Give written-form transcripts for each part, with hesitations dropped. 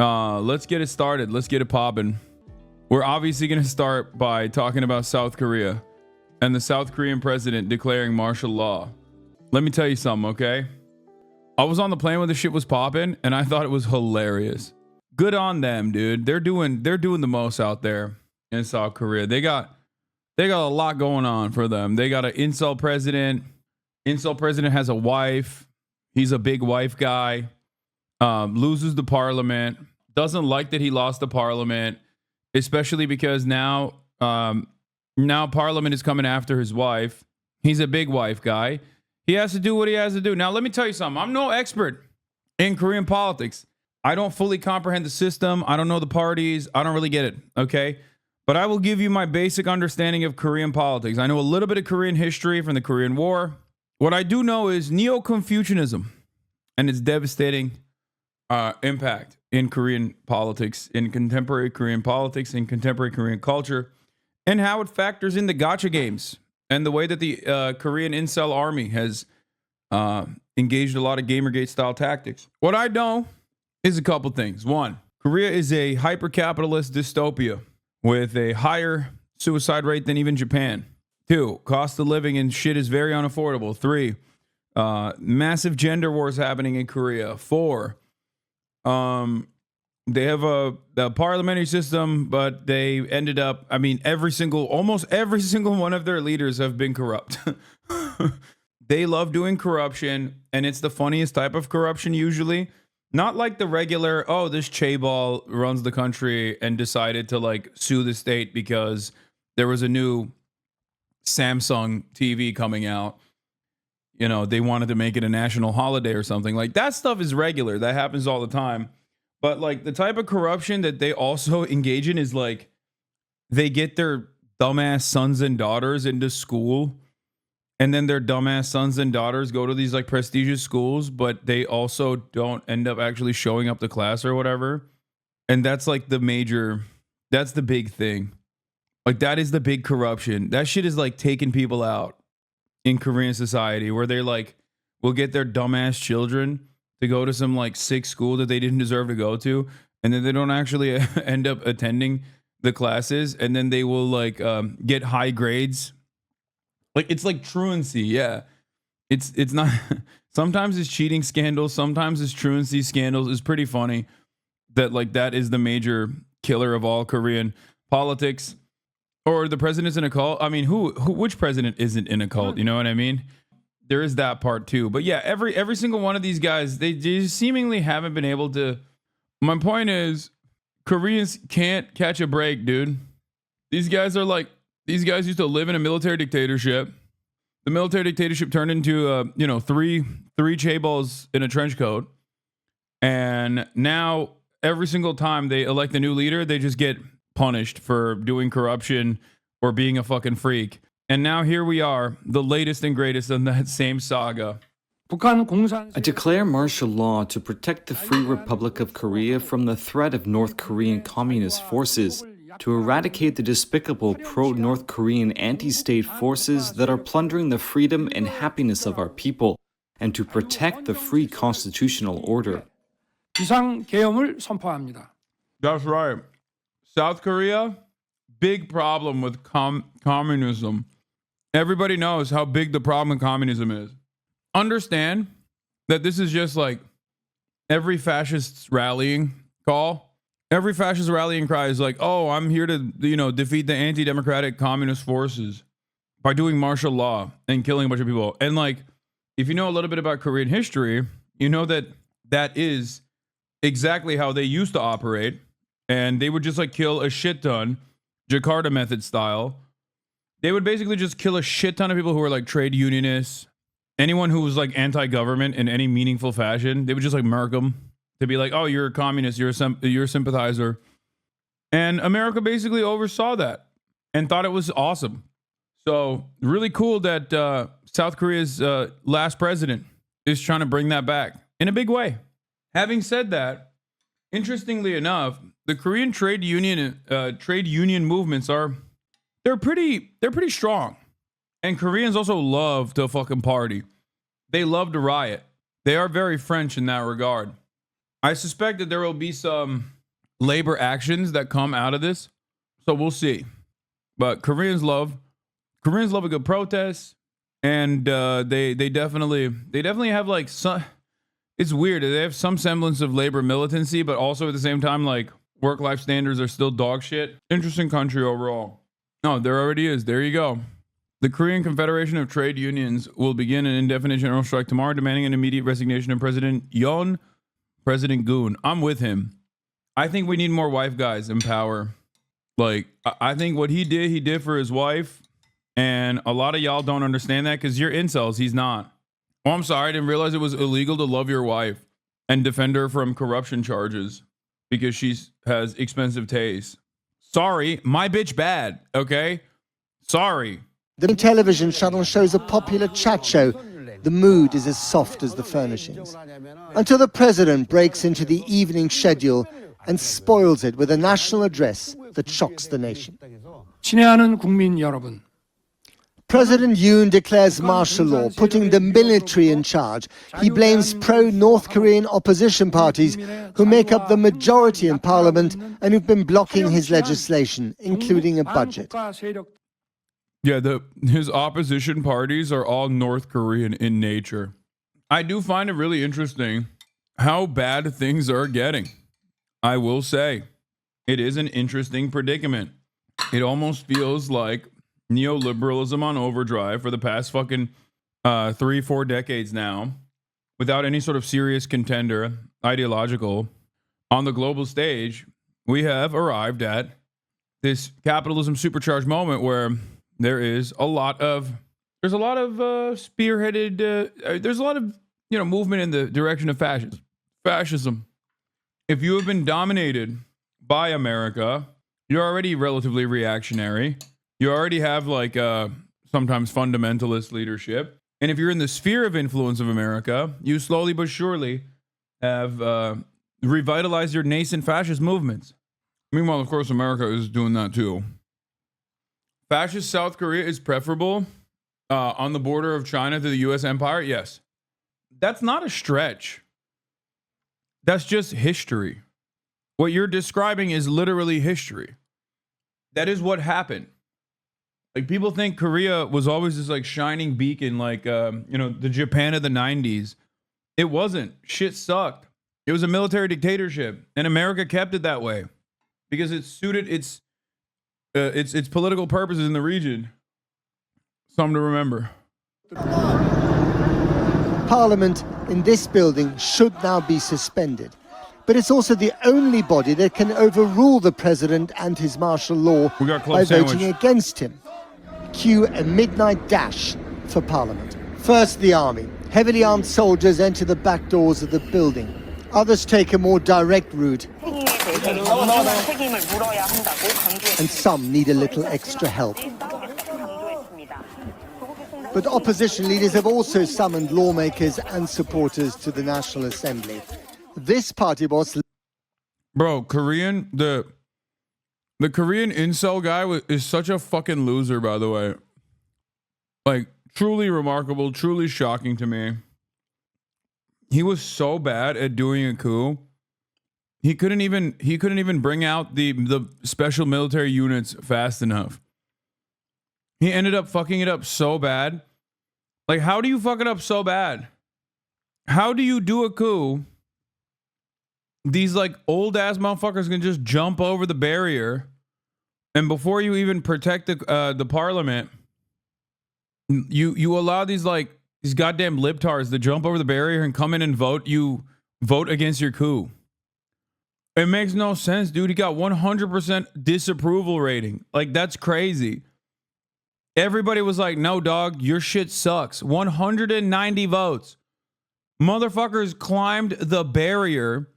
Let's get it started. Let's get it popping. We're obviously going to start by talking about South Korea and the South Korean president declaring martial law. Let me tell you something, okay? I was on the plane when the shit was popping, and I thought it was hilarious. Good on them, dude. They're doing the most out there in South Korea. They got a lot going on for them. They got an incel president. Incel president has a wife. He's a big wife guy. Loses the parliament. Doesn't like that he lost the parliament, especially because now parliament is coming after his wife. He's a big wife guy. He has to do what he has to do. Now, let me tell you something. I'm no expert in Korean politics. I don't fully comprehend the system. I don't know the parties. I don't really get it, okay? But I will give you my basic understanding of Korean politics. I know a little bit of Korean history from the Korean War. What I do know is Neo-Confucianism and its devastating impact in Korean politics, in contemporary Korean politics, in contemporary Korean culture, and how it factors into gotcha games and the way that the Korean incel army has engaged a lot of Gamergate-style tactics. What I know is a couple things. One, Korea is a hyper-capitalist dystopia with a higher suicide rate than even Japan. Two, cost of living and shit is very unaffordable. Three, massive gender wars happening in Korea. Four, they have a parliamentary system, but they ended up, almost every single one of their leaders have been corrupt. They love doing corruption, and it's the funniest type of corruption usually. Not like the regular, oh, this chaebol runs the country and decided to like sue the state because there was a new Samsung TV coming out. You know, they wanted to make it a national holiday or something. Like that stuff is regular. That happens all the time. But like the type of corruption that they also engage in is like they get their dumbass sons and daughters into school, and then their dumbass sons and daughters go to these like prestigious schools, but they also don't end up actually showing up to class or whatever. And that's like that's the big thing. Like that is the big corruption. That shit is like taking people out in Korean society, where they like will get their dumbass children to go to some like sick school that they didn't deserve to go to, and then they don't actually end up attending the classes, and then they will like get high grades. Like it's like truancy, yeah. It's not. Sometimes it's cheating scandals, sometimes it's truancy scandals. It's pretty funny that like that is the major killer of all Korean politics. Or the president's in a cult. I mean, which president isn't in a cult? You know what I mean? There is that part too. But yeah, every single one of these guys, they just seemingly haven't been able to. My point is, Koreans can't catch a break, dude. These guys used to live in a military dictatorship. The military dictatorship turned into three chaebols in a trench coat. And now every single time they elect a new leader, they just get punished for doing corruption or being a fucking freak. And now here we are, the latest and greatest in that same saga. I declare martial law to protect the Free Republic of Korea from the threat of North Korean communist forces, to eradicate the despicable pro-North Korean anti-state forces that are plundering the freedom and happiness of our people, and to protect the free constitutional order. That's right. South Korea, big problem with communism. Everybody knows how big the problem with communism is. Understand that this is just like every fascist's rallying call. Every fascist rallying cry is like, oh, I'm here to, defeat the anti-democratic communist forces by doing martial law and killing a bunch of people. And like, if you know a little bit about Korean history, you know that that is exactly how they used to operate. And they would just like kill a shit ton, Jakarta method style. They would basically just kill a shit ton of people who were like trade unionists, anyone who was like anti-government in any meaningful fashion. They would just like murk them to be like, oh, you're a communist, you're a sympathizer. And America basically oversaw that and thought it was awesome. So really cool that South Korea's last president is trying to bring that back in a big way. Having said that, interestingly enough, the Korean trade union movements they're pretty strong. And Koreans also love to fucking party. They love to riot. They are very French in that regard. I suspect that there will be some labor actions that come out of this. So we'll see. But Koreans love a good protest. And they definitely have like some, it's weird. They have some semblance of labor militancy, but also at the same time, like work-life standards are still dog shit. Interesting country overall. No, there already is. There you go. The Korean Confederation of Trade Unions will begin an indefinite general strike tomorrow, demanding an immediate resignation of President Yoon. President Goon. I'm with him. I think we need more wife guys in power. Like, I think what he did for his wife. And a lot of y'all don't understand that because you're incels. He's not. Oh, I'm sorry. I didn't realize it was illegal to love your wife and defend her from corruption charges because she has expensive taste. Sorry. My bitch bad. Okay? Sorry. The television channel shows a popular chat show. The mood is as soft as the furnishings. Until the president breaks into the evening schedule and spoils it with a national address that shocks the nation. 친애하는 국민 여러분. President Yoon declares martial law, putting the military in charge. He blames pro-North Korean opposition parties who make up the majority in parliament and who've been blocking his legislation, including a budget. Yeah, his opposition parties are all North Korean in nature. I do find it really interesting how bad things are getting. I will say, it is an interesting predicament. It almost feels like neoliberalism on overdrive for the past fucking 3-4 decades now, without any sort of serious contender, ideological, on the global stage. We have arrived at this capitalism supercharged moment where there's a lot of spearheaded, there's a lot of, movement in the direction of fascism. If you have been dominated by America, you're already relatively reactionary. You already have like sometimes fundamentalist leadership. And if you're in the sphere of influence of America, you slowly but surely have revitalized your nascent fascist movements. Meanwhile, of course, America is doing that too. Fascist South Korea is preferable on the border of China to the U.S. empire? Yes. That's not a stretch. That's just history. What you're describing is literally history. That is what happened. Like, people think Korea was always this like shining beacon, like, the Japan of the 90s. It wasn't. Shit sucked. It was a military dictatorship, and America kept it that way because it suited its political purposes in the region. Something to remember. Parliament in this building should now be suspended. But it's also the only body that can overrule the president and his martial law by voting against him. Cue a midnight dash for Parliament. First, the army. Heavily armed soldiers enter the back doors of the building. Others take a more direct route. And some need a little extra help. But opposition leaders have also summoned lawmakers and supporters to the National Assembly. This party boss... Bro, the Korean incel guy is such a fucking loser, by the way. Like, truly remarkable, truly shocking to me. He was so bad at doing a coup. He couldn't even bring out the special military units fast enough. He ended up fucking it up so bad. Like, how do you fuck it up so bad? How do you do a coup? These like old ass motherfuckers can just jump over the barrier, and before you even protect the parliament, you allow these goddamn libtards to jump over the barrier and come in and vote against your coup. It makes no sense, dude. He got 100% disapproval rating. Like, that's crazy. Everybody was like, no, dog, your shit sucks. 190 votes. Motherfuckers climbed the barrier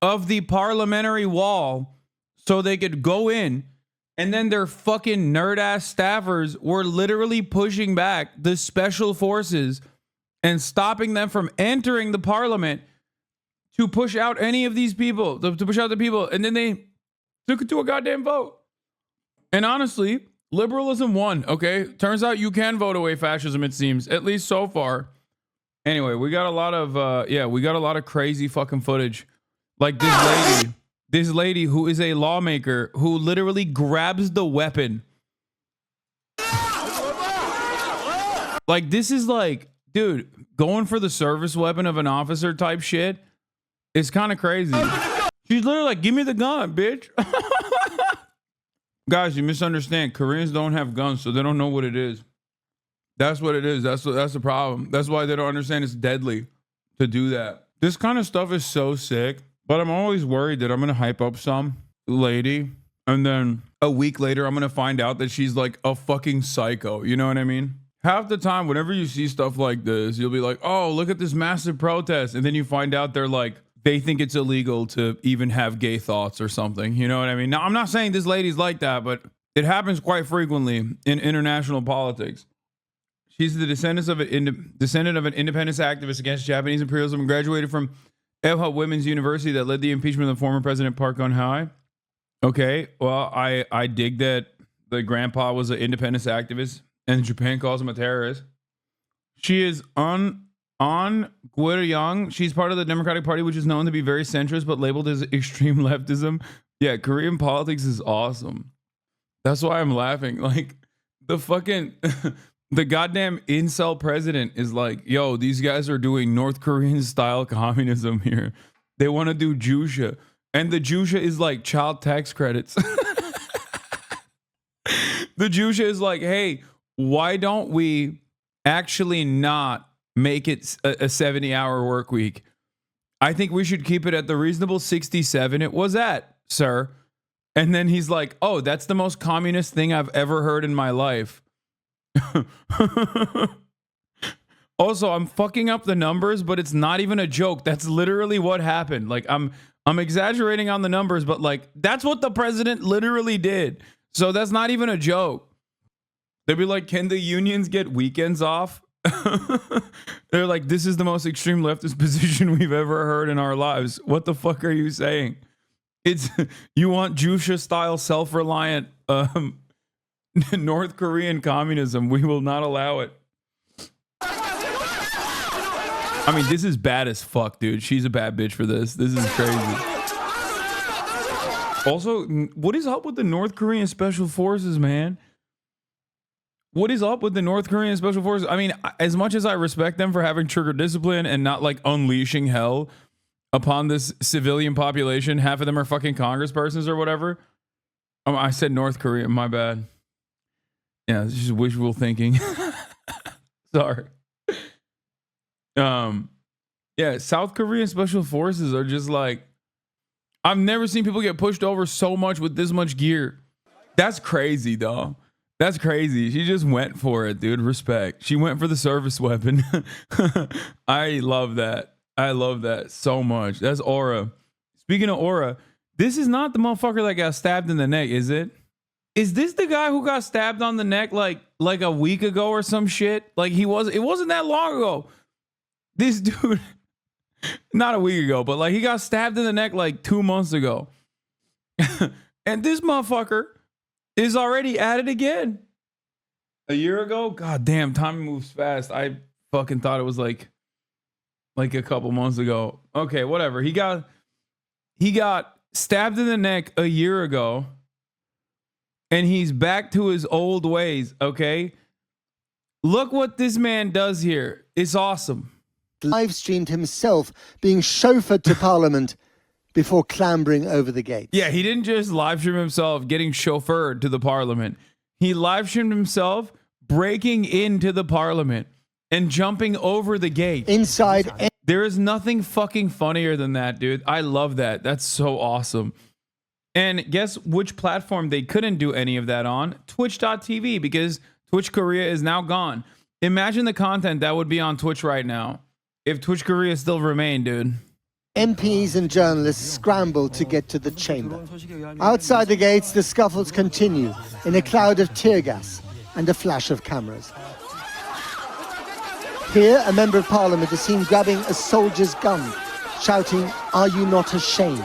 of the parliamentary wall so they could go in, and then their fucking nerd ass staffers were literally pushing back the special forces and stopping them from entering the parliament to push out any of these people, to push out the people, and then they took it to a goddamn vote. And honestly, liberalism won, okay? Turns out you can vote away fascism, it seems, at least so far. Anyway, we got a lot of crazy fucking footage Like this lady who is a lawmaker who literally grabs the weapon. Like, this is like, dude, going for the service weapon of an officer type shit is kind of crazy. She's literally like, give me the gun, bitch. Guys, you misunderstand. Koreans don't have guns, so they don't know what it is. That's what it is. That's the problem. That's why they don't understand it's deadly to do that. This kind of stuff is so sick, but I'm always worried that I'm going to hype up some lady, and then a week later, I'm going to find out that she's like a fucking psycho. You know what I mean? Half the time, whenever you see stuff like this, you'll be like, oh, look at this massive protest. And then you find out they think it's illegal to even have gay thoughts or something. You know what I mean? Now, I'm not saying this lady's like that, but it happens quite frequently in international politics. She's the descendant of an independence activist against Japanese imperialism and graduated from Eha Women's University that led the impeachment of the former President Park Geun-hye. Okay, well, I dig that the grandpa was an independence activist and Japan calls him a terrorist. She is An Gueryong. She's part of the Democratic Party, which is known to be very centrist, but labeled as extreme leftism. Yeah, Korean politics is awesome. That's why I'm laughing. Like, the fucking... the goddamn incel president is like, yo, these guys are doing North Korean style communism here. They want to do Jusha. And the Jusha is like child tax credits. The Jusha is like, hey, why don't we actually not make it a 70-hour work week? I think we should keep it at the reasonable 67 it was at, sir. And then he's like, oh, that's the most communist thing I've ever heard in my life. Also, I'm fucking up the numbers, but it's not even a joke. That's literally what happened. Like, I'm exaggerating on the numbers, but like, that's what the president literally did. So that's not even a joke. They'd be like, can the unions get weekends off? They're like, this is the most extreme leftist position we've ever heard in our lives. What the fuck are you saying? It's, you want Jusha style self-reliant North Korean communism. We will not allow it. I mean, this is bad as fuck, dude. She's a bad bitch for this. This is crazy. Also, what is up with the North Korean Special Forces, man? What is up with the North Korean Special Forces? I mean, as much as I respect them for having trigger discipline and not like unleashing hell upon this civilian population, half of them are fucking congresspersons or whatever. I said North Korea, my bad. Yeah, it's just wishful thinking. Sorry. Yeah, South Korean Special Forces are just like, I've never seen people get pushed over so much with this much gear. That's crazy, though. That's crazy. She just went for it, dude. Respect. She went for the service weapon. I love that. I love that so much. That's Aura. Speaking of Aura, this is not the motherfucker that got stabbed in the neck, is it? Is this the guy who got stabbed on the neck like a week ago or some shit? Like it wasn't that long ago. This dude, not a week ago, but like he got stabbed in the neck like 2 months ago. And this motherfucker is already at it again. A year ago? God damn, time moves fast. I fucking thought it was like a couple months ago. Okay, whatever. He got stabbed in the neck a year ago. And he's back to his old ways, okay? Look what this man does here. It's awesome. Live streamed himself being chauffeured to Parliament before clambering over the gate. Yeah, he didn't just live stream himself getting chauffeured to the Parliament. He live streamed himself breaking into the Parliament and jumping over the gate. Inside. There is nothing fucking funnier than that, dude. I love that. That's so awesome. And guess which platform they couldn't do any of that on? Twitch.tv, because Twitch Korea is now gone. Imagine the content that would be on Twitch right now if Twitch Korea still remained, dude. MPs and journalists scrambled to get to the chamber. Outside the gates, the scuffles continue in a cloud of tear gas and a flash of cameras. Here, a member of parliament is seen grabbing a soldier's gun, shouting, "Are you not ashamed?"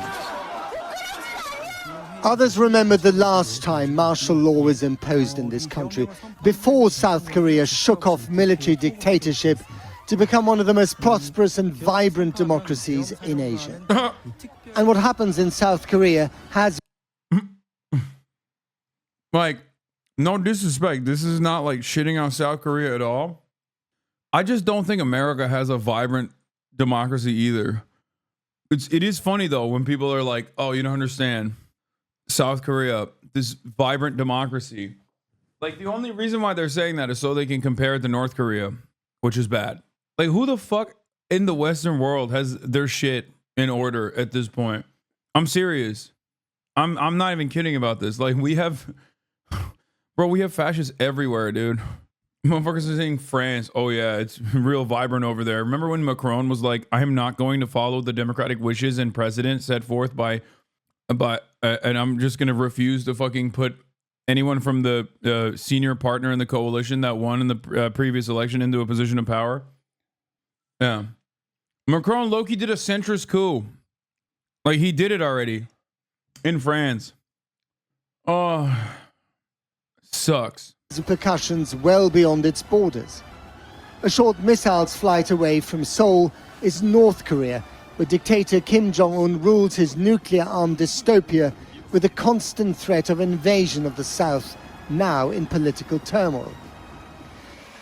Others remember the last time martial law was imposed in this country, before South Korea shook off military dictatorship to become one of the most prosperous and vibrant democracies in Asia. And what happens in South Korea has... Like, no disrespect. This is not like shitting on South Korea at all. I just don't think America has a vibrant democracy either. It is funny though when people are like, oh, you don't understand. South Korea, this vibrant democracy. Like the only reason why they're saying that is so they can compare it to North Korea, which is bad. Like who the fuck in the Western world has their shit in order at this point? I'm serious. I'm not even kidding about this. Like we have fascists everywhere, dude. Motherfuckers are saying France. Oh yeah, it's real vibrant over there. Remember when Macron was like, I am not going to follow the democratic wishes and precedent set forth by and I'm just going to refuse to fucking put anyone from the senior partner in the coalition that won in the previous election into a position of power. Yeah. Macron Loki did a centrist coup. Like he did it already in France. Oh, sucks. Repercussions well beyond its borders. A short missile's flight away from Seoul is North Korea, where dictator Kim Jong-un rules his nuclear-armed dystopia with the constant threat of invasion of the South, now in political turmoil.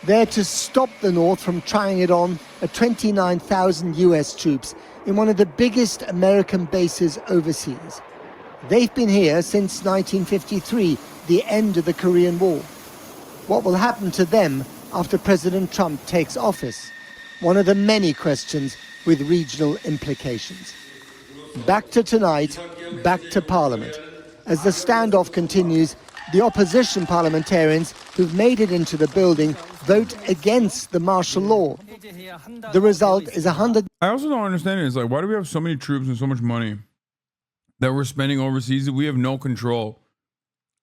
There to stop the North from trying it on are 29,000 US troops in one of the biggest American bases overseas. They've been here since 1953, the end of the Korean War. What will happen to them after President Trump takes office? One of the many questions with regional implications. Back to tonight, back to Parliament. As the standoff continues, the opposition parliamentarians who've made it into the building vote against the martial law. The result is 100... I also don't understand it. It's like, why do we have so many troops and so much money that we're spending overseas that we have no control?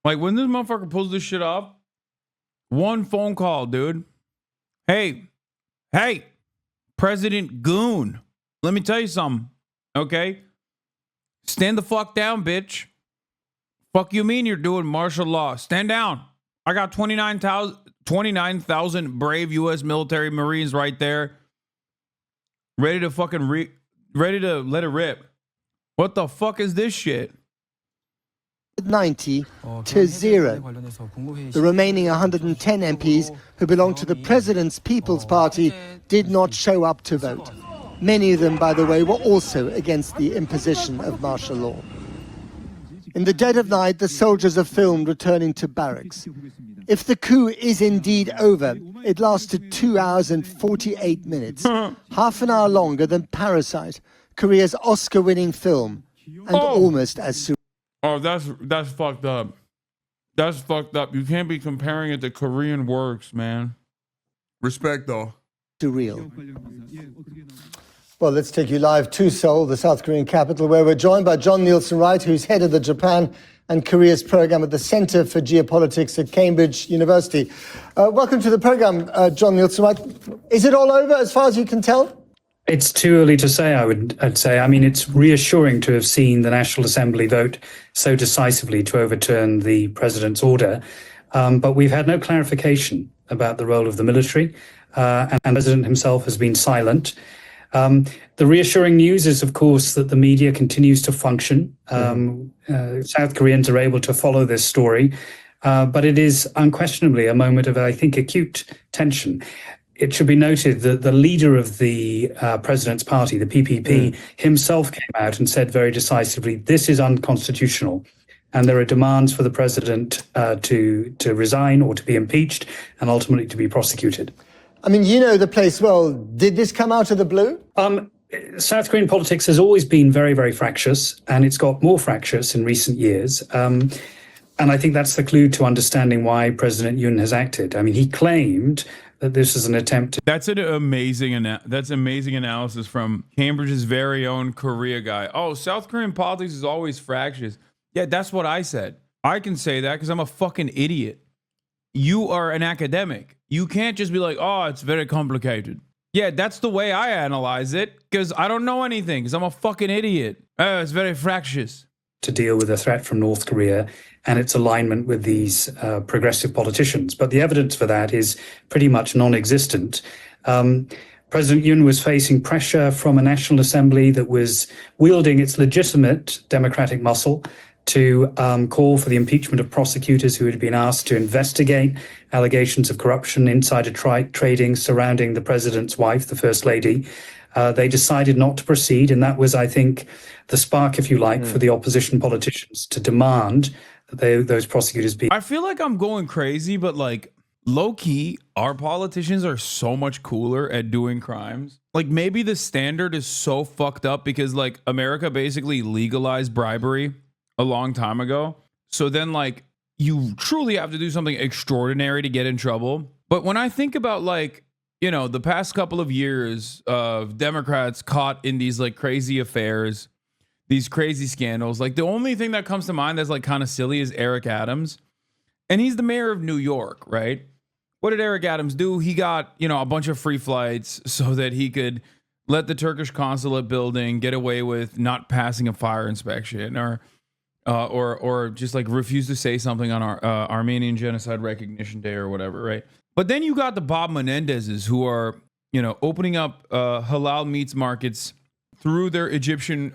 Like, when this motherfucker pulls this shit off, one phone call, dude. Hey, President Goon, let me tell you something, okay? Stand the fuck down, bitch. Fuck you mean you're doing martial law? Stand down. I got 29,000 brave U.S. military Marines right there, ready to fucking ready to let it rip. What the fuck is this shit? 90 to 0. The remaining 110 MPs who belong to the President's People's Party did not show up to vote. Many of them, by the way, were also against the imposition of martial law. In the dead of night, the soldiers are filmed returning to barracks. If the coup is indeed over, it lasted 2 hours and 48 minutes, half an hour longer than Parasite, Korea's Oscar-winning film, and almost as soon. Oh, that's fucked up. That's fucked up. You can't be comparing it to Korean works, man. Respect, though. Surreal. Well, let's take you live to Seoul, the South Korean capital, where we're joined by John Nielsen-Wright, who's head of the Japan and Korea's program at the Center for Geopolitics at Cambridge University. Welcome to the program, John Nielsen-Wright. Is it all over as far as you can tell? It's too early to say, I'd say. I mean, it's reassuring to have seen the National Assembly vote so decisively to overturn the president's order. But we've had no clarification about the role of the military, and the president himself has been silent. The reassuring news is, of course, that the media continues to function. South Koreans are able to follow this story, but it is unquestionably a moment of, I think, acute tension. It should be noted that the leader of the president's party, the PPP, himself came out and said very decisively, this is unconstitutional. And there are demands for the president to resign or to be impeached and ultimately to be prosecuted. I mean, you know the place well. Did this come out of the blue? South Korean politics has always been very, very fractious, and it's got more fractious in recent years. And I think that's the clue to understanding why President Yoon has acted. I mean, he claimed that this is an attempt to... That's an amazing analysis from Cambridge's very own Korea guy. Oh, South Korean politics is always fractious. Yeah, that's what I said. I can say that because I'm a fucking idiot. You are an academic. You can't just be like, oh, it's very complicated. Yeah, that's the way I analyze it because I don't know anything because I'm a fucking idiot. Oh, it's very fractious. To deal with the threat from North Korea and its alignment with these progressive politicians. But the evidence for that is pretty much non-existent. President Yoon was facing pressure from a National Assembly that was wielding its legitimate democratic muscle to call for the impeachment of prosecutors who had been asked to investigate allegations of corruption, insider trading surrounding the president's wife, the First Lady. They decided not to proceed, and that was, I think, the spark, if you like, for the opposition politicians to demand that those prosecutors be. I feel like I'm going crazy, but like low key, our politicians are so much cooler at doing crimes. Like maybe the standard is so fucked up because like America basically legalized bribery a long time ago. So then like you truly have to do something extraordinary to get in trouble. But when I think about like, you know, the past couple of years of Democrats caught in these like crazy affairs, these crazy scandals, like the only thing that comes to mind that's like kind of silly is Eric Adams. And he's the mayor of New York, right? What did Eric Adams do? He got, you know, a bunch of free flights so that he could let the Turkish consulate building get away with not passing a fire inspection or just like refuse to say something on our Armenian Genocide Recognition Day or whatever, right? But then you got the Bob Menendezes who are, you know, opening up halal meats markets through their Egyptian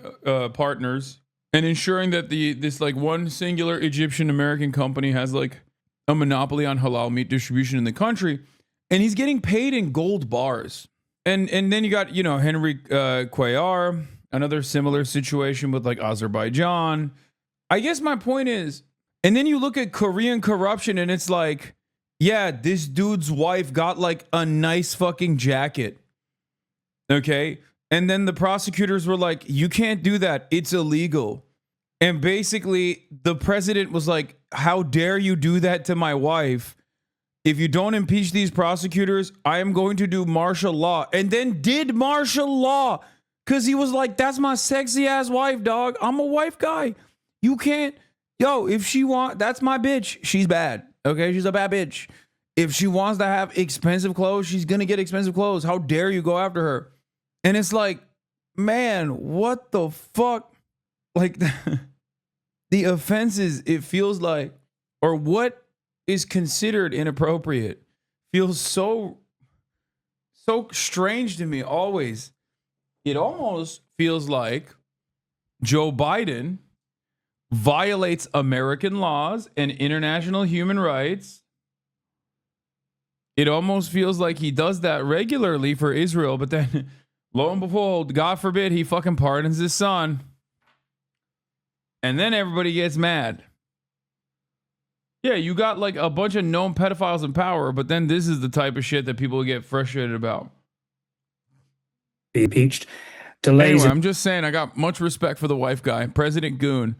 partners and ensuring that this like one singular Egyptian American company has like a monopoly on halal meat distribution in the country, and he's getting paid in gold bars. And then you got, you know, Henry Cuellar, another similar situation with like Azerbaijan. I guess my point is, and then you look at Korean corruption and it's like, yeah, this dude's wife got like a nice fucking jacket. Okay. And then the prosecutors were like, you can't do that. It's illegal. And basically the president was like, how dare you do that to my wife? If you don't impeach these prosecutors, I am going to do martial law. And then did martial law because he was like, that's my sexy ass wife, dog. I'm a wife guy. You can't. Yo, if she that's my bitch. She's bad. Okay, she's a bad bitch. If she wants to have expensive clothes, she's going to get expensive clothes. How dare you go after her? And it's like, man, what the fuck? Like the offenses, it feels like, or what is considered inappropriate feels so strange to me always. It almost feels like Joe Biden violates American laws and international human rights. It almost feels like he does that regularly for Israel, but then lo and behold, God forbid, he fucking pardons his son. And then everybody gets mad. Yeah, you got like a bunch of known pedophiles in power, but then this is the type of shit that people get frustrated about. Be impeached. Delays. Anyway, I'm just saying I got much respect for the wife guy, President Goon.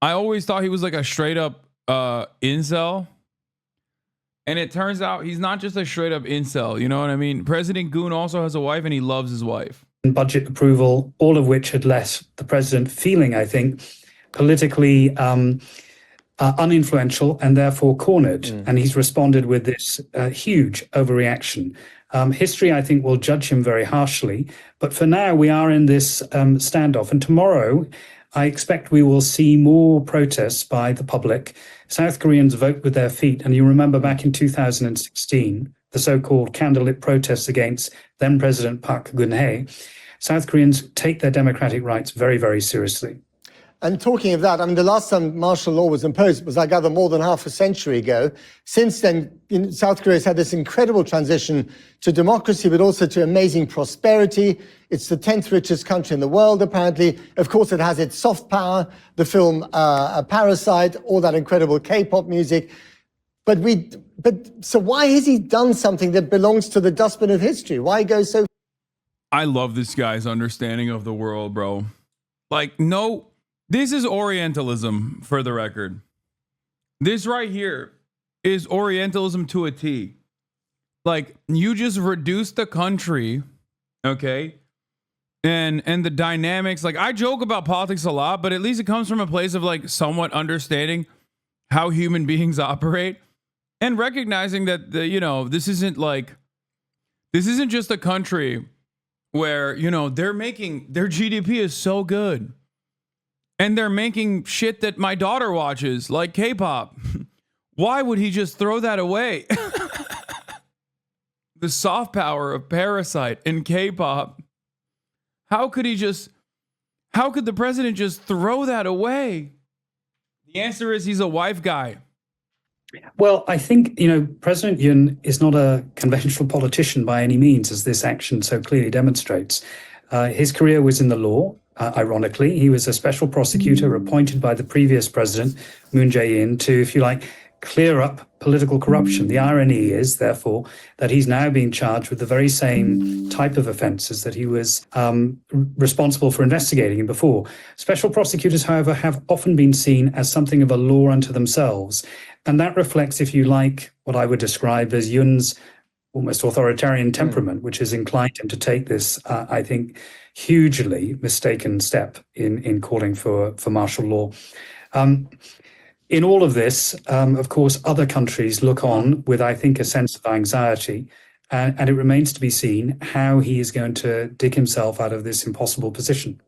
I always thought he was like a straight up incel. And it turns out he's not just a straight up incel. You know what I mean? President Goon also has a wife and he loves his wife. Budget approval, all of which had left the president feeling, I think, politically uninfluential and therefore cornered. And he's responded with this huge overreaction. History, I think, will judge him very harshly. But for now, we are in this standoff. And tomorrow, I expect we will see more protests by the public. South Koreans vote with their feet. And you remember back in 2016, the so-called candlelit protests against then President Park Geun-hye. South Koreans take their democratic rights very, very seriously. And talking of that, I mean, the last time martial law was imposed was, I gather, more than half a century ago. Since then, South Korea has had this incredible transition to democracy, but also to amazing prosperity. It's the 10th richest country in the world, apparently. Of course, it has its soft power, the film Parasite, all that incredible K-pop music. So why has he done something that belongs to the dustbin of history? Why go so? I love this guy's understanding of the world, bro. Like, no. This is Orientalism, for the record. This right here is Orientalism to a T. Like, you just reduce the country, okay? And the dynamics. Like, I joke about politics a lot, but at least it comes from a place of, like, somewhat understanding how human beings operate and recognizing that, this isn't just a country where, their GDP is so good. And they're making shit that my daughter watches, like K-pop. Why would he just throw that away? the soft power of Parasite and K-pop. How could the president just throw that away? The answer is he's a wife guy. Well, I think, President Yoon is not a conventional politician by any means, as this action so clearly demonstrates. His career was in the law. Ironically, he was a special prosecutor appointed by the previous president, Moon Jae-in, to, if you like, clear up political corruption. The irony is, therefore, that he's now being charged with the very same type of offences that he was responsible for investigating before. Special prosecutors, however, have often been seen as something of a law unto themselves. And that reflects, if you like, what I would describe as Yoon's almost authoritarian temperament, which has inclined him to take this, I think, hugely mistaken step in calling for martial law. In all of this, of course, other countries look on with, I think, a sense of anxiety, and it remains to be seen how he is going to dig himself out of this impossible position.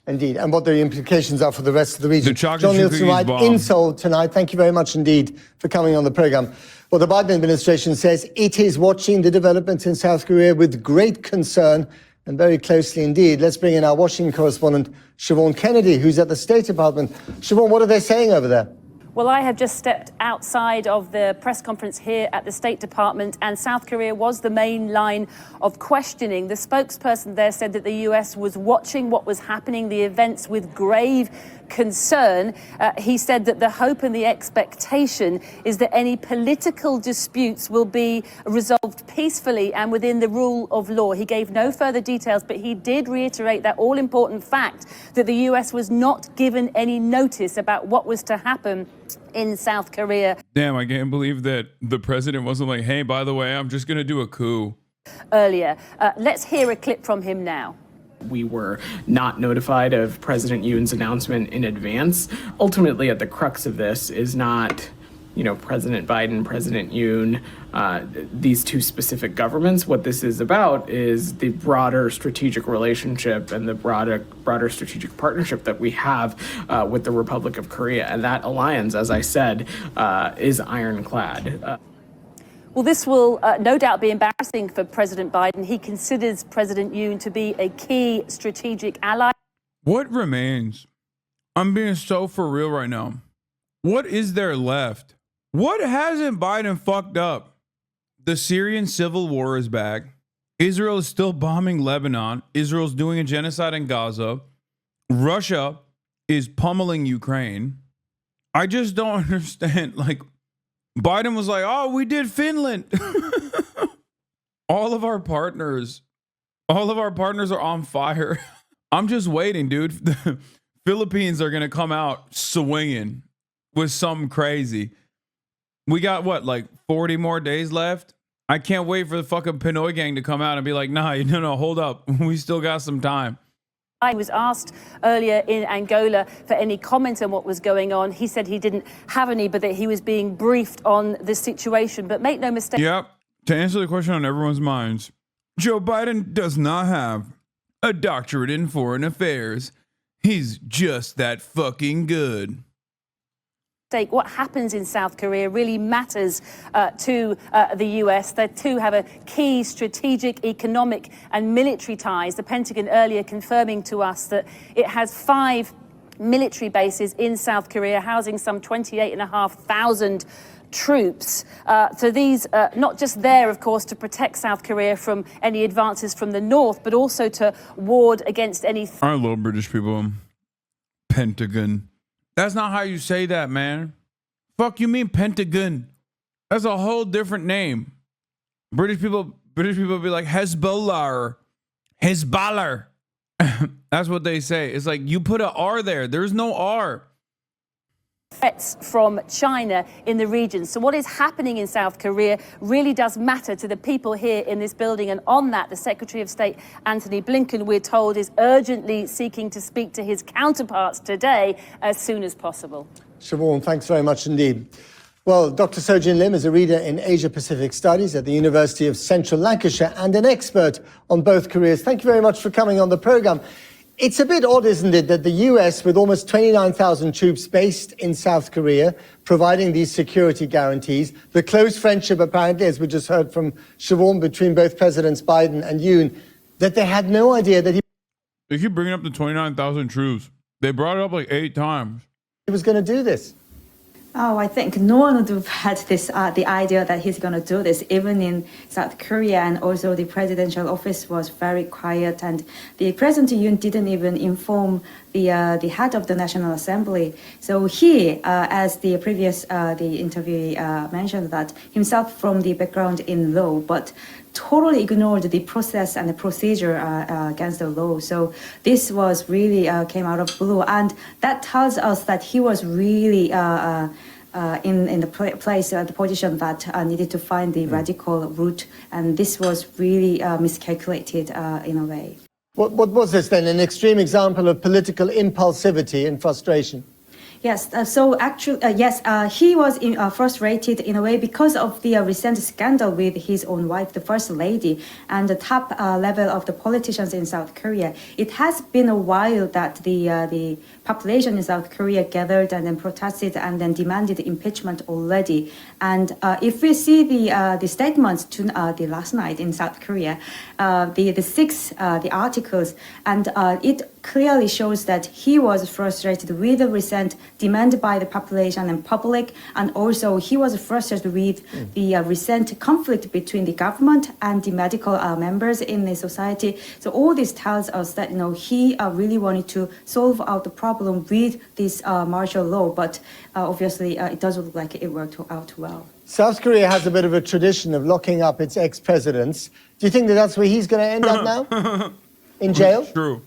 Indeed, and what the implications are for the rest of the region. John Nielsen Wright in Seoul tonight. Thank you very much indeed for coming on the program. Well, the Biden administration says it is watching the developments in South Korea with great concern and very closely indeed. Let's bring in our Washington correspondent, Siobhan Kennedy, who's at the State Department. Siobhan, what are they saying over there? Well, I have just stepped outside of the press conference here at the State Department, and South Korea was the main line of questioning. The spokesperson there said that the US was watching what was happening, the events, with grave concern. He said that the hope and the expectation is that any political disputes will be resolved peacefully and within the rule of law. He gave no further details, but he did reiterate that all-important fact that the US was not given any notice about what was to happen in South Korea. Damn, I can't believe that the president wasn't like, hey, by the way, I'm just going to do a coup. Earlier. Let's hear a clip from him now. We were not notified of President Yoon's announcement in advance. Ultimately, at the crux of this is not, President Biden, President Yoon, these two specific governments. What this is about is the broader strategic relationship and the broader strategic partnership that we have with the Republic of Korea. And that alliance, as I said, is ironclad. Well, this will no doubt be embarrassing for President Biden. He considers President Yoon to be a key strategic ally. What remains? I'm being so for real right now. What is there left? What hasn't Biden fucked up? The Syrian civil war is back. Israel is still bombing Lebanon. Israel's doing a genocide in Gaza. Russia is pummeling Ukraine. I just don't understand. Biden was like, oh, we did Finland. all of our partners are on fire. I'm just waiting, dude. The Philippines are going to come out swinging with something crazy. We got 40 more days left? I can't wait for the fucking Pinoy gang to come out and be like, no, hold up. We still got some time. I was asked earlier in Angola for any comment on what was going on. He said he didn't have any, but that he was being briefed on the situation. But make no mistake. Yep. To answer the question on everyone's minds, Joe Biden does not have a doctorate in foreign affairs. He's just that fucking good. What happens in South Korea really matters to the US. The two have a key strategic, economic and military ties. The Pentagon earlier confirming to us that it has 5 military bases in South Korea, housing some 28,500 troops. So these, not just there, of course, to protect South Korea from any advances from the north, but also to ward against any... I love British people. Pentagon. That's not how you say that, man. Fuck you mean Pentagon? That's a whole different name. British people be like Hezbollah. Hezbollah. That's what they say. It's like you put an R there. There's no R. Threats from China in the region. So what is happening in South Korea really does matter to the people here in this building. And on that, the Secretary of State, Antony Blinken, we're told, is urgently seeking to speak to his counterparts today as soon as possible. Siobhan, thanks very much indeed. Well, Dr. Sojin Lim is a reader in Asia-Pacific Studies at the University of Central Lancashire and an expert on both Koreas. Thank you very much for coming on the programme. It's a bit odd, isn't it, that the US, with almost 29,000 troops based in South Korea, providing these security guarantees, the close friendship, apparently, as we just heard from Siobhan, between both Presidents Biden and Yoon, that they had no idea that They keep bringing up the 29,000 troops. They brought it up like 8 times. he was going to do this. Oh, I think no one would have had this, the idea that he's going to do this, even in South Korea. And also the presidential office was very quiet. And the President Yoon didn't even inform the head of the National Assembly. So he, as the previous the interviewee mentioned, that himself from the background in law, but totally ignored the process and the procedure against the law. So this was really came out of blue, and that tells us that he was really in the place, the position that needed to find the radical route, and this was really miscalculated in a way. What was this then? An extreme example of political impulsivity and frustration? Yes, so actually, yes, he was frustrated in a way because of the recent scandal with his own wife, the First Lady, and the top level of the politicians in South Korea. It has been a while that the population in South Korea gathered and then protested and then demanded impeachment already. And if we see the statements to the last night in South Korea, the articles, and it clearly shows that he was frustrated with the recent demand by the population and public, and also he was frustrated with the recent conflict between the government and the medical members in the society. So all this tells us that he really wanted to solve out the problem with this martial law, but obviously it doesn't look like it worked out well. South Korea has a bit of a tradition of locking up its ex-presidents. Do you think that that's where he's going to end up now? In jail? True.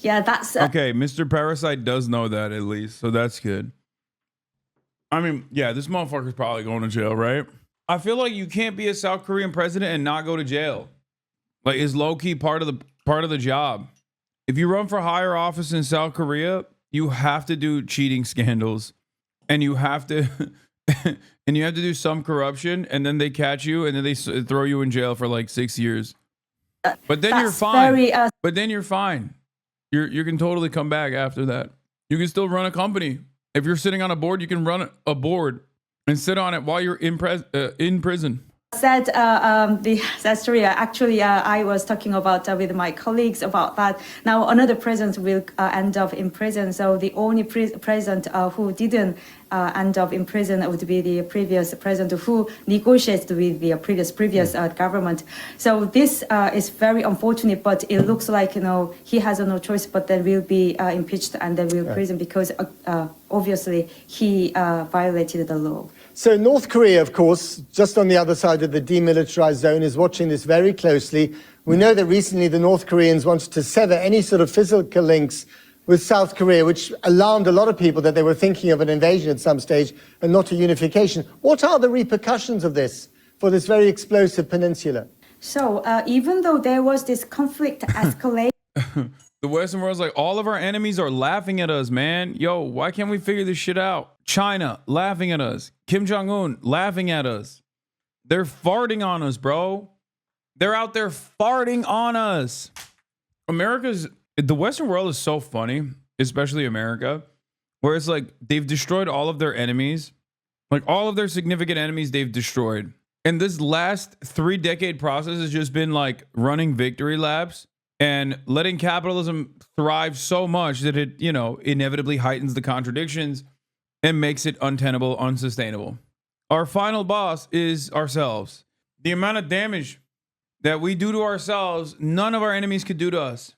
Yeah, that's... Okay, Mr. Parasite does know that at least, so that's good. I mean, yeah, this motherfucker's probably going to jail, right? I feel like you can't be a South Korean president and not go to jail. Like, it's low-key part of the job. If you run for higher office in South Korea, you have to do cheating scandals, and you have to and you have to do some corruption, and then they catch you, and then they throw you in jail for like 6 years. But then you're fine. But then you're fine. You can totally come back after that. You can still run a company. If you're sitting on a board, you can run a board and sit on it while you're in prison. Said the story. Actually, I was talking about with my colleagues about that. Now another president will end up in prison. So the only president who didn't end up in prison would be the previous president who negotiated with the previous government. So this is very unfortunate, but it looks like he has no choice, but then will be impeached and then will prison because obviously he violated the law. So North Korea, of course, just on the other side of the demilitarized zone, is watching this very closely. We know that recently the North Koreans wanted to sever any sort of physical links with South Korea, which alarmed a lot of people that they were thinking of an invasion at some stage and not a unification. What are the repercussions of this for this very explosive peninsula? So even though there was this conflict escalation, the Western world's like, all of our enemies are laughing at us, man. Yo, why can't we figure this shit out? China laughing at us. Kim Jong-un laughing at us. They're farting on us, bro. They're out there farting on us. The Western world is so funny, especially America, where it's like they've destroyed all of their enemies. Like all of their significant enemies they've destroyed. And this last 3-decade process has just been like running victory laps and letting capitalism thrive so much that it, inevitably heightens the contradictions and makes it untenable, unsustainable. Our final boss is ourselves. The amount of damage that we do to ourselves, none of our enemies could do to us.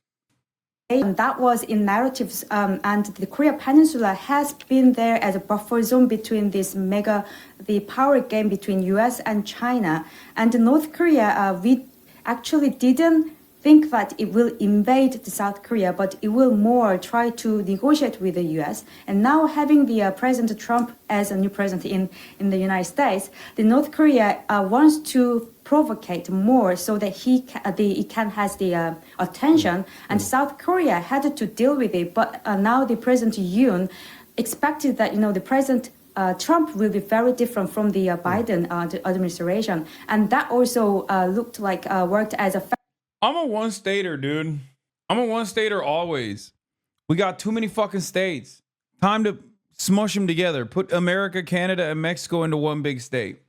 and that was in narratives, and the Korea Peninsula has been there as a buffer zone between the power game between US and China. And North Korea, we actually didn't think that it will invade the South Korea, but it will more try to negotiate with the U.S. And now having the President Trump as a new president in the United States, the North Korea wants to provocate more so that it can has the attention. And South Korea had to deal with it, but now the President Yoon expected that the President Trump will be very different from the Biden administration, and that also looked like worked as a. I'm a one-stater, dude. I'm a one-stater always. We got too many fucking states. Time to smush them together. Put America, Canada, and Mexico into one big state.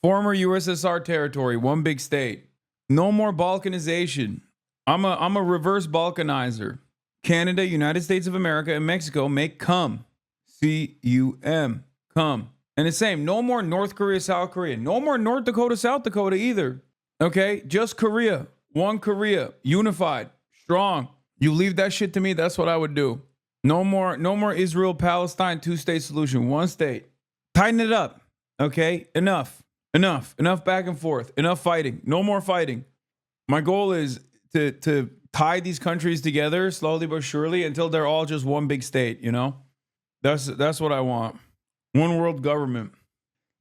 Former USSR territory, one big state. No more balkanization. I'm a reverse balkanizer. Canada, United States of America, and Mexico make cum. C-U-M. Cum. And the same. No more North Korea, South Korea. No more North Dakota, South Dakota either. Okay? Just Korea. One Korea. Unified. Strong. You leave that shit to me, that's what I would do. No more Israel, Palestine, two-state solution. One state. Tighten it up. Okay? Enough back and forth. Enough fighting. No more fighting. My goal is to tie these countries together slowly but surely until they're all just one big state, you know? That's what I want. One world government.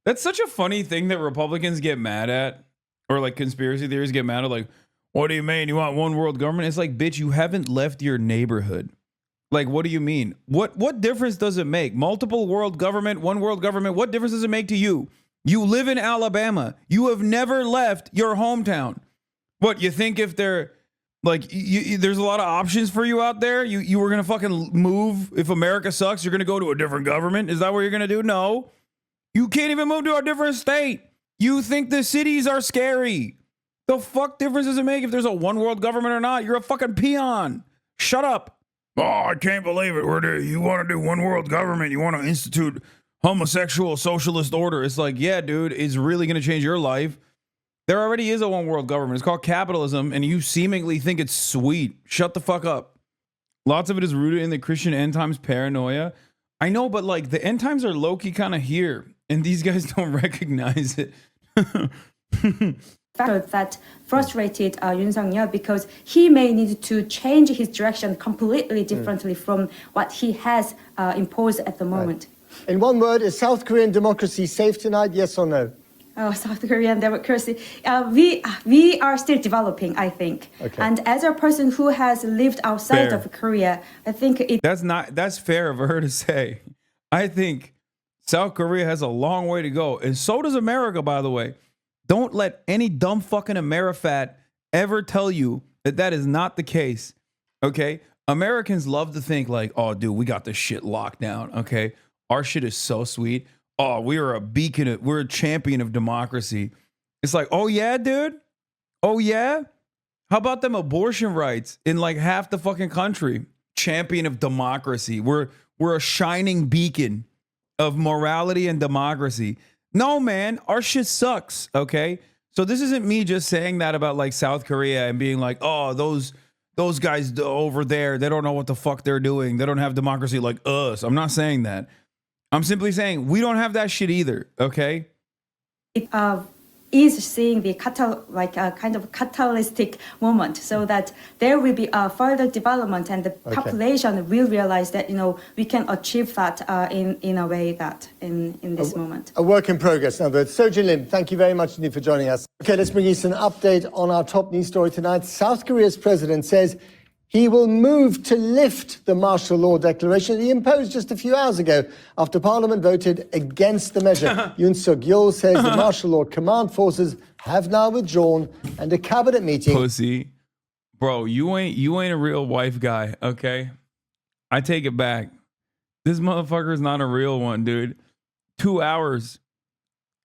That's such a funny thing that Republicans get mad at, or like conspiracy theories get mad at, like, what do you mean? You want one world government? It's like, bitch, you haven't left your neighborhood. Like, what do you mean? What difference does it make? Multiple world government, one world government. What difference does it make to you? You live in Alabama. You have never left your hometown. What, you think if they're like, there's a lot of options for you out there? You were going to fucking move. If America sucks, you're going to go to a different government. Is that what you're going to do? No. You can't even move to a different state. You think the cities are scary. The fuck difference does it make if there's a one world government or not? You're a fucking peon. Shut up. Oh, I can't believe it. You want to do one world government. You want to institute homosexual socialist order. It's like, yeah, dude, it's really going to change your life. There already is a one world government. It's called capitalism, and you seemingly think it's sweet. Shut the fuck up. Lots of it is rooted in the Christian end times paranoia. I know, but like the end times are low-key kind of here, and these guys don't recognize it. That frustrated Yoon Suk-yeol because he may need to change his direction completely differently from what he has imposed at the moment. Right. In one word, is South Korean democracy safe tonight, yes or no? Oh, South Korean democracy. We are still developing, I think. Okay. And as a person who has lived outside of Korea, I think that's fair of her to say. I think South Korea has a long way to go, and so does America, by the way. Don't let any dumb fucking Amerifat ever tell you that that is not the case. Okay, Americans love to think like, oh, dude, we got this shit locked down. Okay, our shit is so sweet. Oh, we are a beacon. We're a champion of democracy. It's like, oh yeah, dude. Oh yeah. How about them abortion rights in like half the fucking country? Champion of democracy. We're a shining beacon of morality and democracy. No, man, our shit sucks. Okay, so this isn't me just saying that about like South Korea and being like, oh, those guys over there, they don't know what the fuck they're doing. They don't have democracy like us. I'm not saying that. I'm simply saying we don't have that shit either, okay? It is seeing the kind of catalytic moment so that there will be a further development and the population will realize that, we can achieve that in a way that in this moment. A work in progress. Now, Seo-Jin Lim, thank you very much indeed for joining us. Okay, let's bring you an update on our top news story tonight. South Korea's president says he will move to lift the martial law declaration he imposed just a few hours ago after Parliament voted against the measure. Yoon Suk-yeol says the martial law command forces have now withdrawn and a cabinet meeting. Pussy. Bro, you ain't a real wife guy, okay? I take it back. This motherfucker is not a real one, dude. 2 hours.